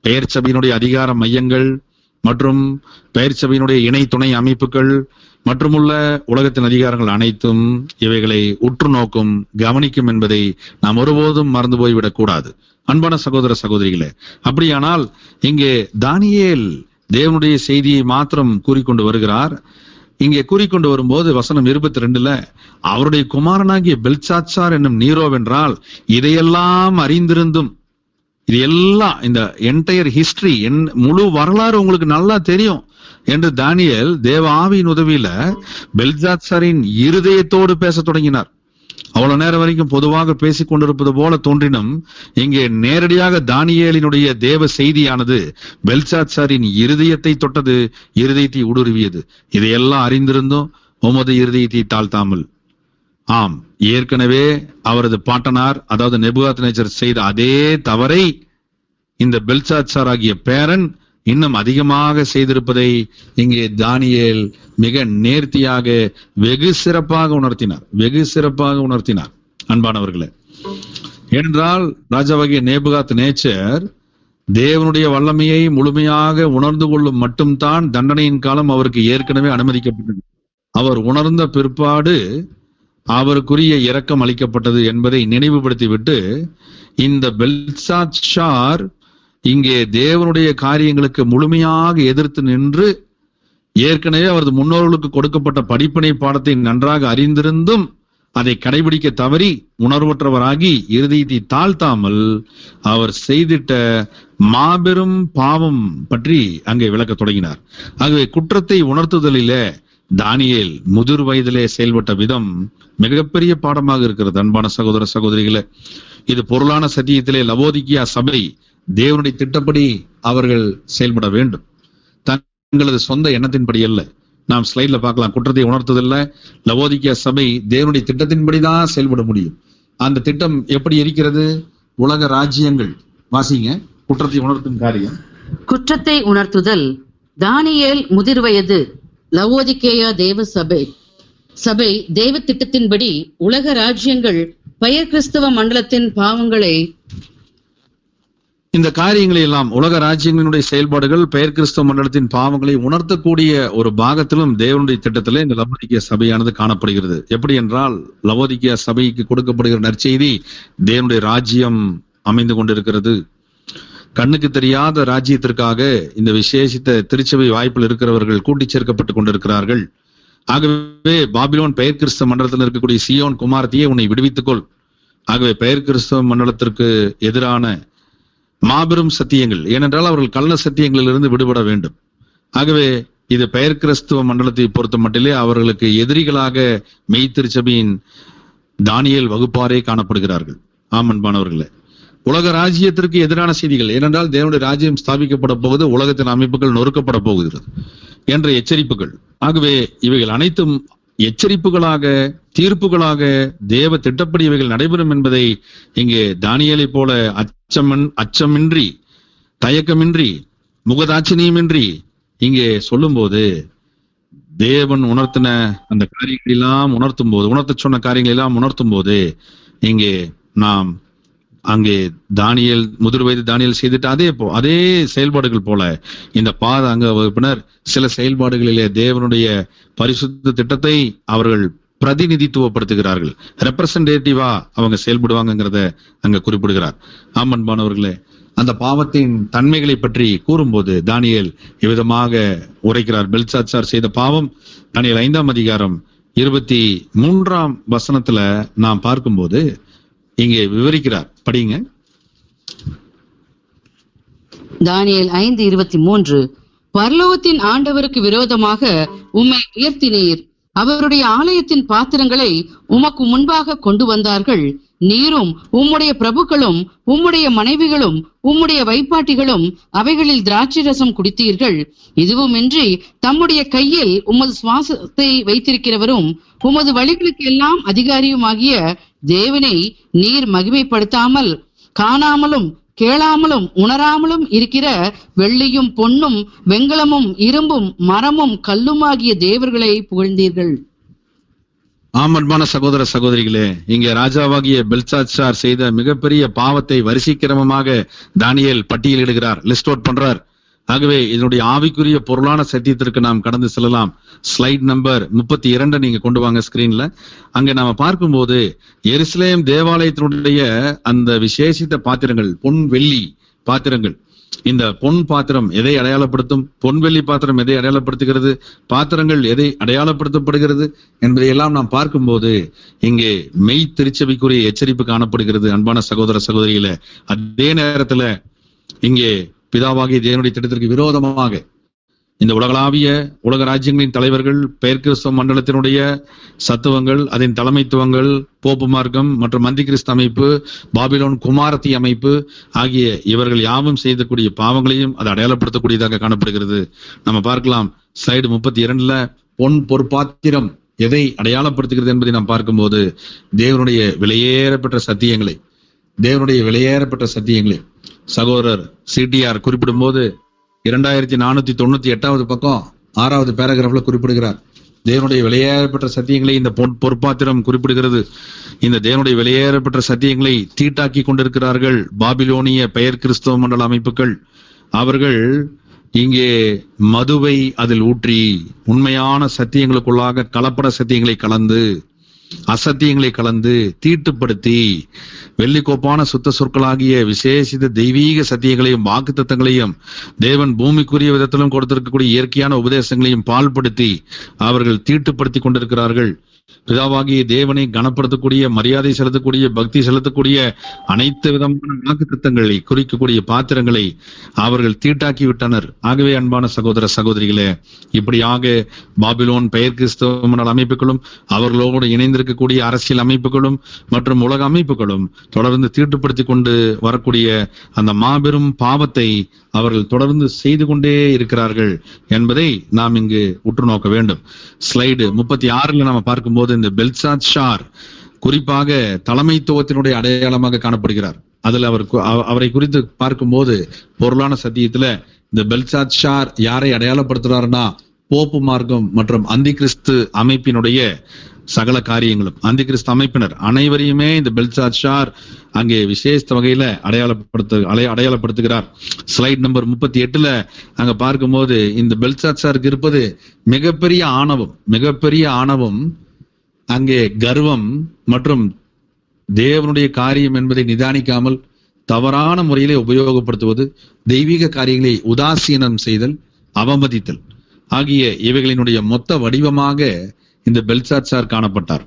பெயர் சபையினுடைய அதிகார மையங்கள், மற்றும் பெயர் சபையினுடைய இணை துணை அமைப்புகள் மற்றுமுள்ள உலகத்தின் அதிகாரங்கள் அனைத்தும் இவைகளை உற்று நோக்கும், கவனிக்கும் என்பதை நாம் ஒருபோதும் மறந்து போய்விடக் கூடாது. அன்பான சகோதர சகோதரிகளே, அப்படியானால் இங்கே தானியேல் தேவனுடைய செய்தியை மாத்திரம் கூறிக்கொண்டு வருகிறார். இங்கே கூறிக்கொண்டு வரும்போது வசனம் 22 அவருடைய குமாரனாகிய பெல்சாத்சார் என்னும் நீரோவென்றால் இதையெல்லாம் அறிந்திருந்தும், இது எல்லாம் இந்த என்டையர் ஹிஸ்டரி முழு வரலாறு உங்களுக்கு நல்லா தெரியும் என்று தானியேல் தேவ ஆவியின் உதவியில பெல்சாத்சாரின் இருதயத்தோடு பேச தொடங்கினார். அவ்வளவு நேரம் வரைக்கும் பொதுவாக பேசிக் கொண்டிருப்பது போல தோன்றினும் இங்கே நேரடியாக தானியேலினுடைய தேவ செய்தியானது பெல்சாத்சாரின் இருதயத்தை தொட்டது, இருதயத்தை ஊடுருவியது. இதையெல்லாம் அறிந்திருந்தும் உமது இருதயத்தை தாழ்த்தாமல், ஆம், ஏற்கனவே அவரது பாட்டனார் அதாவது நேபுகாத்நேச்சர் செய்த அதே தவறை இந்த பெல்சாத்சார் ஆகிய பேரன் இன்னும் அதிகமாக செய்திருப்பதை இங்கே தானியேல் மிக நேர்த்தியாக வெகு சிறப்பாக உணர்த்தினார். அன்பானவர்களே, ஏனென்றால் ராஜாவாகிய நேபுகாத்நேச்சர் தேவனுடைய வல்லமையை முழுமையாக உணர்ந்து கொள்ளும் மட்டும்தான் தண்டனையின் காலம் அவருக்கு ஏற்கனவே அனுமதிக்கப்பட்டது. அவர் உணர்ந்த பிற்பாடு அவருக்குரிய இரக்கம் அளிக்கப்பட்டது என்பதை நினைவுபடுத்திவிட்டு இந்த பெல்சாத்சார் இங்கே தேவனுடைய காரியங்களுக்கு முழுமையாக எதிர்த்து நின்று ஏற்கனவே அவரது முன்னோர்களுக்கு கொடுக்கப்பட்ட படிப்பினை பாடத்தை நன்றாக அறிந்திருந்தும் அதை கடைபிடிக்க தவறி உணர்வற்றவராகி இருதயத்தை தாழ்த்தாமல் அவர் செய்திட்ட மாபெரும் பாவம் பற்றி அங்கே விளக்க தொடங்கினார். ஆகவே குற்றத்தை உணர்த்துதலிலே தானியேல் முதிர் வயதிலே செயல்பட்ட விதம் மிகப்பெரிய பாடமாக இருக்கிறது. அன்பான சகோதர சகோதரிகளே, இது பொருளான சத்தியத்திலே லவோதிக்கியா சபை தேவனுடைய திட்டப்படி அவர்கள் செயல்பட வேண்டும், தங்களது சொந்த எண்ணத்தின்படி அல்ல. நாம் ஸ்லைட்ல பார்க்கலாம், குற்றத்தை உணர்த்துதல்ல லவோதிக்கியா சபை தேவனுடைய திட்டத்தின்படிதான் செயல்பட முடியும். அந்த திட்டம் எப்படி இருக்கிறது? உலக ராஜ்யங்கள், வாசிங்க, குற்றத்தை உணர்த்தும் காரியம். குற்றத்தை உணர்த்துதல், தானியேல் முதிர் வயது, லவோதிக்கேயா தேவ சபை தேவ திட்டத்தின்படி உலக ராஜ்யங்கள் பெயர் கிறிஸ்தவ மண்டலத்தின் பாவங்களை, இந்த காரியங்களை எல்லாம் உலக ராஜ்யங்களினுடைய செயல்பாடுகள் பெயர் கிறிஸ்தவ மண்டலத்தின் பாவங்களை உணர்த்தக்கூடிய ஒரு பாகத்திலும் தேவனுடைய திட்டத்திலே இந்த லவோதிக்கியா சபையானது காணப்படுகிறது. எப்படி என்றால், லவோதிக்கியா சபைக்கு கொடுக்கப்படுகிற நற்செய்தி தேவனுடைய ராஜ்யம் அமைந்து கொண்டிருக்கிறது. கண்ணுக்கு தெரியாத ராஜ்யத்திற்காக இந்த விசேஷித்த திருச்சபை வாய்ப்பில் இருக்கிறவர்கள் கூட்டி சேர்க்கப்பட்டுக் கொண்டிருக்கிறார்கள். ஆகவே பாபிலோன் பெயர் கிறிஸ்தவ மண்டலத்தில் இருக்கக்கூடிய சியோன் குமாரத்தியே உன்னை விடுவித்துக்கொள். ஆகவே பெயர் கிறிஸ்தவ மண்டலத்திற்கு எதிரான மாபெரும் சத்தியங்கள், ஏனென்றால் அவர்கள் கள்ள சத்தியங்களிலிருந்து விடுபட வேண்டும். ஆகவே இது பெயர் கிறிஸ்துவ மண்டலத்தை பொறுத்த மட்டிலே அவர்களுக்கு எதிரிகளாக மெய்த்திருச்சபையின் தானியேல் வகுப்பாரே காணப்படுகிறார்கள். ஆமன்பானவர்களே, உலக ராஜ்யத்திற்கு எதிரான செய்திகள், ஏனென்றால் தேவனுடைய ராஜ்யம் ஸ்தாபிக்கப்பட போகுது, உலகத்தின் அமைப்புகள் நொறுக்கப்பட போகிறது என்ற எச்சரிப்புகள். ஆகவே இவைகள் அனைத்தும் எச்சரிப்புகளாக, தீர்ப்புகளாக தேவ திட்டப்படி இவைகள் நடைபெறும் என்பதை இங்கே தானியேலை போல அச்சமின்றி, தயக்கமின்றி, முகதாட்சணியமின்றி இங்கே சொல்லும் போது, தேவன் உணர்த்தின அந்த காரியங்கள் எல்லாம் உணர்த்த சொன்ன காரியங்கள் எல்லாம் உணர்த்தும் போது இங்கே நாம் அங்கே தானியேல் முதிர் வயது தானியேல் செய்துட்டு அதே செயல்பாடுகள் போல இந்த அங்க வகுப்பினர் சில செயல்பாடுகளிலே தேவனுடைய பரிசுத்த திட்டத்தை அவர்கள் பிரதிநிதித்துவப்படுத்துகிறார்கள், ரெப்ரசன்டேட்டிவா அவங்க செயல்படுவாங்கிறத அங்க குறிப்பிடுகிறார். ஆமன்பானவர்களே, அந்த பாவத்தின் தன்மைகளை பற்றி கூறும்போது தானியேல் இவ்விதமாக உரைக்கிறார். பெல்சாத்சார் செய்த பாவம் தானியேல் 5ஆம் அதிகாரம் 23ஆம் வசனத்துல நாம் பார்க்கும்போது இங்கே விவரிக்கிறார். படிங்க. தானியேல் 5:23. பரலோகத்தின் ஆண்டவருக்கு விரோதமாக உம்மை உயர்த்தினீர், அவருடைய ஆலயத்தின் பாத்திரங்களை உமக்கு முன்பாக கொண்டு வந்தார்கள். நீரும் உம்முடைய பிரபுக்களும் உம்முடைய மனைவிகளும் உம்முடைய வைப்பாட்டிகளும் அவைகளில் திராட்சை ரசம் குடித்தீர்கள். இதுவுமின்றி தம்முடைய கையில் உமது சுவாசத்தை வைத்திருக்கிறவரும் உமது வழிகளுக்கு எல்லாம் அதிகாரியுமாகிய தேவனை நீர் மகிமைப்படுத்தாமல், காணாமலும் கேளாமலும் உணராமலும் இருக்கிற வெள்ளியும் பொன்னும் வெண்கலமும் இரும்பும் மரமும் கல்லுமாகிய தேவர்களை புகழ்ந்தீர்கள். ஆமன்பான சகோதர சகோதரிகளே, இங்கே ராஜாவாகிய பெல்சாத்சார் செய்த மிகப்பெரிய பாவத்தை வரிசைக்கிரமமாக தானியேல் பட்டியலிடுகிறார், லிஸ்ட் அவுட் பண்றார். ஆகவே இதனுடைய ஆவிக்குரிய பொருளான சத்தியத்திற்கு நாம் கடந்து செல்லலாம். ஸ்லைட் நம்பர் 32 நீங்க கொண்டு வாங்க ஸ்கிரீன்ல. அங்க நாம பார்க்கும்போது எருசலேம் தேவாலயத்தினுடைய அந்த விசேஷித்த பாத்திரங்கள், பொன் வெள்ளி பாத்திரங்கள். இந்த பொன் பாத்திரம் எதை அடையாளப்படுத்தும்? பொன்வெள்ளி பாத்திரம் எதை அடையாளப்படுத்துகிறது? பாத்திரங்கள் எதை அடையாளப்படுத்தப்படுகிறது என்பதை எல்லாம் நாம் பார்க்கும்போது இங்கே மெய் திருச்சபைக்குரிய எச்சரிப்பு காணப்படுகிறது. அன்பான சகோதர சகோதரிகளே, அதே நேரத்துல இங்கே பிதாவாகிய தேவனுடைய திட்டத்திற்கு விரோதமாக இந்த உலகளாவிய உலக ராஜ்யங்களின் தலைவர்கள், பெயர் கிறிஸ்தவ மண்டலத்தினுடைய சத்துவங்கள், அதன் தலைமைத்துவங்கள், போப்பு மார்க்கம் மற்றும் அந்தி கிறிஸ்து அமைப்பு, பாபிலோன் குமாரத்தி அமைப்பு ஆகிய இவர்கள் யாவும் செய்யக்கூடிய பாவங்களையும் அது அடையாளப்படுத்தக்கூடியதாக காணப்படுகிறது. நம்ம பார்க்கலாம் ஸ்லைடு 32ல பொன் பொற்பாத்திரம் எதை அடையாளப்படுத்துகிறது என்பதை நாம் பார்க்கும்போது தேவனுடைய விலையேறப்பெற்ற சத்தியங்களை சகோதரர் சிடிஆர் குறிப்பிடும் போது 2498 பக்கம் 6வது பேராகிராஃப்ல குறிப்பிடுகிறார். தேவனுடைய விலையேறப்பெற்ற சத்தியங்களை இந்த பொற்பாத்திரம் குறிப்பிடுகிறது. இந்த தேவனுடைய விலையேறப்பெற்ற சத்தியங்களை தீட்டாக்கி கொண்டிருக்கிறார்கள் பாபிலோனிய பெயர் கிறிஸ்தவ மண்டல அமைப்புகள். அவர்கள் இங்கே மதுவை அதில் ஊற்றி உண்மையான சத்தியங்களுக்குள்ளாக கலப்பட சத்தியங்களை கலந்து, அசத்தியங்களை கலந்து, தீட்டுப்படுத்தி, வெள்ளிக்கோப்பான சுத்த சொற்களாகிய விசேஷித்த தெய்வீக சத்தியங்களையும் வாக்கு தத்தங்களையும் தேவன் பூமிக்குரிய விதத்திலும் கொடுத்திருக்கக்கூடிய இயற்கையான உபதேசங்களையும் பால்படுத்தி அவர்கள் தீட்டுப்படுத்தி கொண்டிருக்கிறார்கள். பிதாவாகிய தேவனை கனப்படுத்தக்கூடிய, மரியாதை செலுத்தக்கூடிய, பக்தி செலுத்தக்கூடிய அனைத்து விதமான வாக்கு தத்தங்களை குறிக்கக்கூடிய பாத்திரங்களை அவர்கள் தீட்டாக்கி விட்டனர். ஆகவே அன்பான சகோதர சகோதரிகளே, இப்படியாக பாபிலோன் பெயர் கிறிஸ்தவ மண்டல அமைப்புகளும் அவர்களோடு இணைந்திருக்கக்கூடிய அரசியல் அமைப்புகளும் மற்றும் உலக அமைப்புகளும் தொடர்ந்து தீட்டுப்படுத்தி கொண்டு வரக்கூடிய அந்த மாபெரும் பாவத்தை அவர்கள் தொடர்ந்து செய்து கொண்டே இருக்கிறார்கள் என்பதை நாம் இங்கு உற்று நோக்க வேண்டும். ஸ்லைடு 36ல நாம பார்க்கும்போது இந்த பெல்சாத்சார் குறிப்பாக தலைமைத்துவத்தினுடைய அடையாளமாக காணப்படுகிறார். அதில் அவரை குறித்து பார்க்கும்போது பொருளான சத்தியத்துல இந்த பெல்சாத்சார் யாரை அடையாளப்படுத்துறாருன்னா போப்பு மார்க்கம் மற்றும் அந்தி கிறிஸ்து அமைப்பினுடைய சகல காரியங்களும், அந்தி கிறிஸ்து அமைப்பினர் அனைவரையுமே இந்த பெல்சாத்சார் அங்கே விசேஷ வகையில அடையாளப்படுத்துகிறார். ஸ்லைட் நம்பர் 38ல அங்க பார்க்கும்போது இந்த பெல்சாத்சாருக்கு இருப்பது மிகப்பெரிய ஆணவம், அங்கே கர்வம் மற்றும் தேவனுடைய காரியம் என்பதை நிதானிக்காமல் தவறான முறையிலே உபயோகப்படுத்துவது, தெய்வீக காரியங்களை உதாசீனம் செய்தல், அவமதித்தல் ஆகிய இவைகளினுடைய மொத்த வடிவமாக இந்த பெல்சாத்சார் காணப்பட்டார்.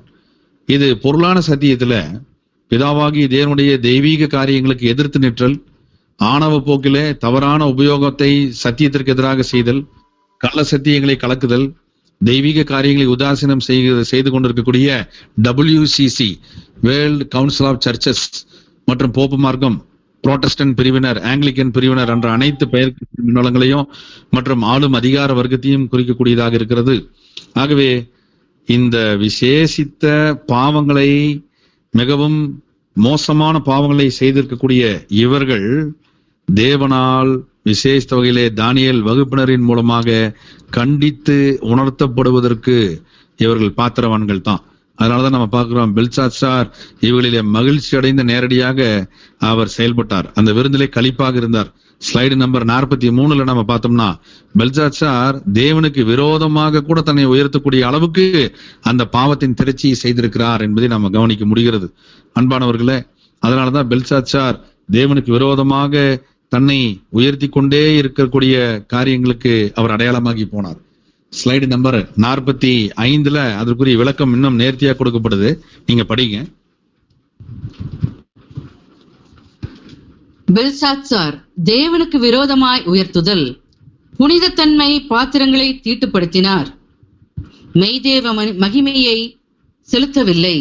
இது பொருளான சத்தியத்துல பிதாவாகிய தேவனுடைய தெய்வீக காரியங்களுக்கு எதிர்த்து நிற்றல், ஆணவ போக்கிலே தவறான உபயோகத்தை சத்தியத்திற்கு எதிராக செய்தல், கள்ள சத்தியங்களை கலக்குதல், தெய்வீக காரியங்களை உதாசீனம் செய்து கொண்டிருக்கக்கூடிய WCC world council of churches மற்றும் போப்பு மார்க்கம், புரோட்டஸ்டன்ட் பிரிவினர், ஆங்கிலிக்கன் பிரிவினர் என்ற அனைத்து பெயர் மண்டலங்களையும் மற்றும் ஆளும் அதிகார வர்க்கத்தையும் குறிக்கக்கூடியதாக இருக்கிறது. ஆகவே இந்த விசேஷித்த பாவங்களை, மிகவும் மோசமான பாவங்களை செய்திருக்கக்கூடிய இவர்கள் தேவனால் விசேஷ வகையிலே தானியேல் வகுப்பினரின் மூலமாக கண்டித்து உணர்த்தப்படுவதற்கு இவர்கள் பாத்திரவான்கள் தான். அதனாலதான் நம்ம பார்க்கிறோம் பெல்சாத்சார் இவர்களிலே மகிழ்ச்சி அடைந்த நேரடியாக அவர் செயல்பட்டார். அந்த விருந்திலே களிப்பாக இருந்தார். ஸ்லைடு நம்பர் 43ல நம்ம பார்த்தோம்னா பெல்சாத்சார் தேவனுக்கு விரோதமாக கூட தன்னை உயர்த்தக்கூடிய அளவுக்கு அந்த பாவத்தின் திரட்சியை செய்திருக்கிறார் என்பதை நம்ம கவனிக்க முடிகிறது. அன்பானவர்களே, அதனாலதான் பெல்சாத்சார் தேவனுக்கு விரோதமாக தன்னை உயர்த்தி கொண்டே இருக்கக்கூடிய காரியங்களுக்கு அவர் அடையாளமாகி போனார். ஸ்லைடு நம்பர் 45ல அதற்குரிய விளக்கம் இன்னும் நேர்த்தியா கொடுக்கப்படுது, நீங்க படிங்க. பெல்சாத்சார் தேவனுக்கு விரோதமாய் உயர்த்துதல், புனிதத்தன்மை பாத்திரங்களை தீட்டுப்படுத்தினார், மெய்தேவ மகிமையை செலுத்தவில்லை.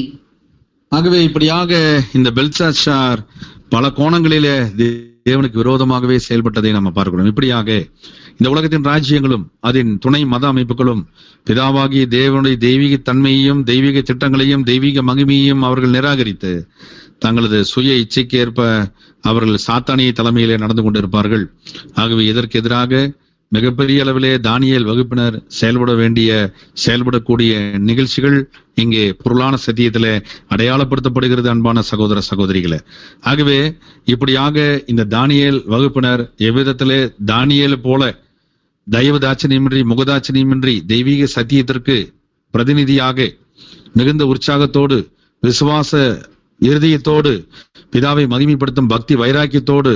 ஆகவே இப்படியாக இந்த பெல்சாத்சார் பல கோணங்களிலே தேவனுக்கு விரோதமாகவே செயல்பட்டதை நம்ம பார்க்கிறோம். இப்படியாக இந்த உலகத்தின் ராஜ்யங்களும் அதன் துணை மத அமைப்புகளும் பிதாவாகிய தேவனுடைய தெய்வீக தன்மையையும் தெய்வீக திட்டங்களையும் தெய்வீக மகிமையையும் அவர்கள் நிராகரித்து தங்களது சுய இச்சைக்கு ஏற்ப அவர்கள் சாத்தானிய தலைமையிலே நடந்து கொண்டிருப்பார்கள். ஆகவே இதற்கு எதிராக மிகப்பெரிய அளவிலே தானியேல் வகுப்பினர் செயல்படக்கூடிய நிகழ்ச்சிகள் இங்கே பொருளான சத்தியத்திலே அடையாளப்படுத்தப்படுகிறது. அன்பான சகோதர சகோதரிகளே, ஆகவே இப்படியாக இந்த தானியேல் வகுப்பினர் எவ்விதத்திலே தானியேல் போல தயவு தாட்சணியமின்றி முகதாட்சணியமின்றி தெய்வீக சத்தியத்திற்கு பிரதிநிதியாக மிகுந்த உற்சாகத்தோடு விசுவாச இருதயத்தோடு பிதாவை மகிமைப்படுத்தும் பக்தி வைராக்கியத்தோடு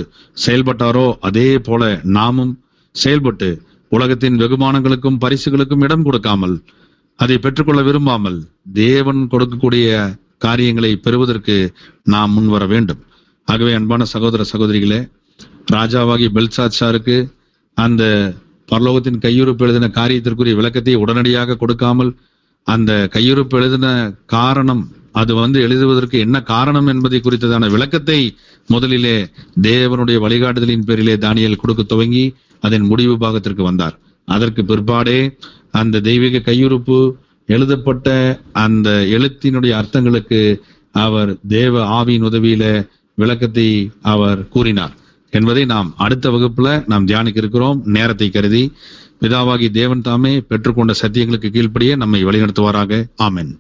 செயல்பட்டாரோ அதே போல நாமும் செயல்பட்டு உலகத்தின் வெகுமானங்களுக்கும் பரிசுகளுக்கும் இடம் கொடுக்காமல், அதை பெற்றுக்கொள்ள விரும்பாமல் தேவன் கொடுக்கக்கூடிய காரியங்களை பெறுவதற்கு நாம் முன்வர வேண்டும். ஆகவே அன்பான சகோதர சகோதரிகளே, ராஜாவாகி பெல்சாத்சாருக்கு அந்த பரலோகத்தின் கையிருப்பு எழுதின காரியத்திற்குரிய விளக்கத்தை உடனடியாக கொடுக்காமல், அந்த கையிருப்பு எழுதின காரணம், அது எழுதுவதற்கு என்ன காரணம் என்பதை குறித்ததான விளக்கத்தை முதலிலே தேவனுடைய வழிகாட்டுதலின் பேரிலே தானியேல் கொடுக்க துவங்கி அதன் முடிவு பாகத்திற்கு வந்தார். அதற்கு பிற்பாடே அந்த தெய்வீக கையிருப்பு எழுதப்பட்ட அந்த எழுத்தினுடைய அர்த்தங்களுக்கு அவர் தேவ ஆவியின் உதவியில விளக்கத்தை அவர் கூறினார் என்பதை நாம் அடுத்த வகுப்புல நாம் தியானிக்க இருக்கிறோம். நேரத்தை கருதி பிதாவாகி தேவன் தாமே பெற்றுக்கொண்ட சத்தியங்களுக்கு கீழ்ப்படியே நம்மை வழிநடத்துவாராக. ஆமென்.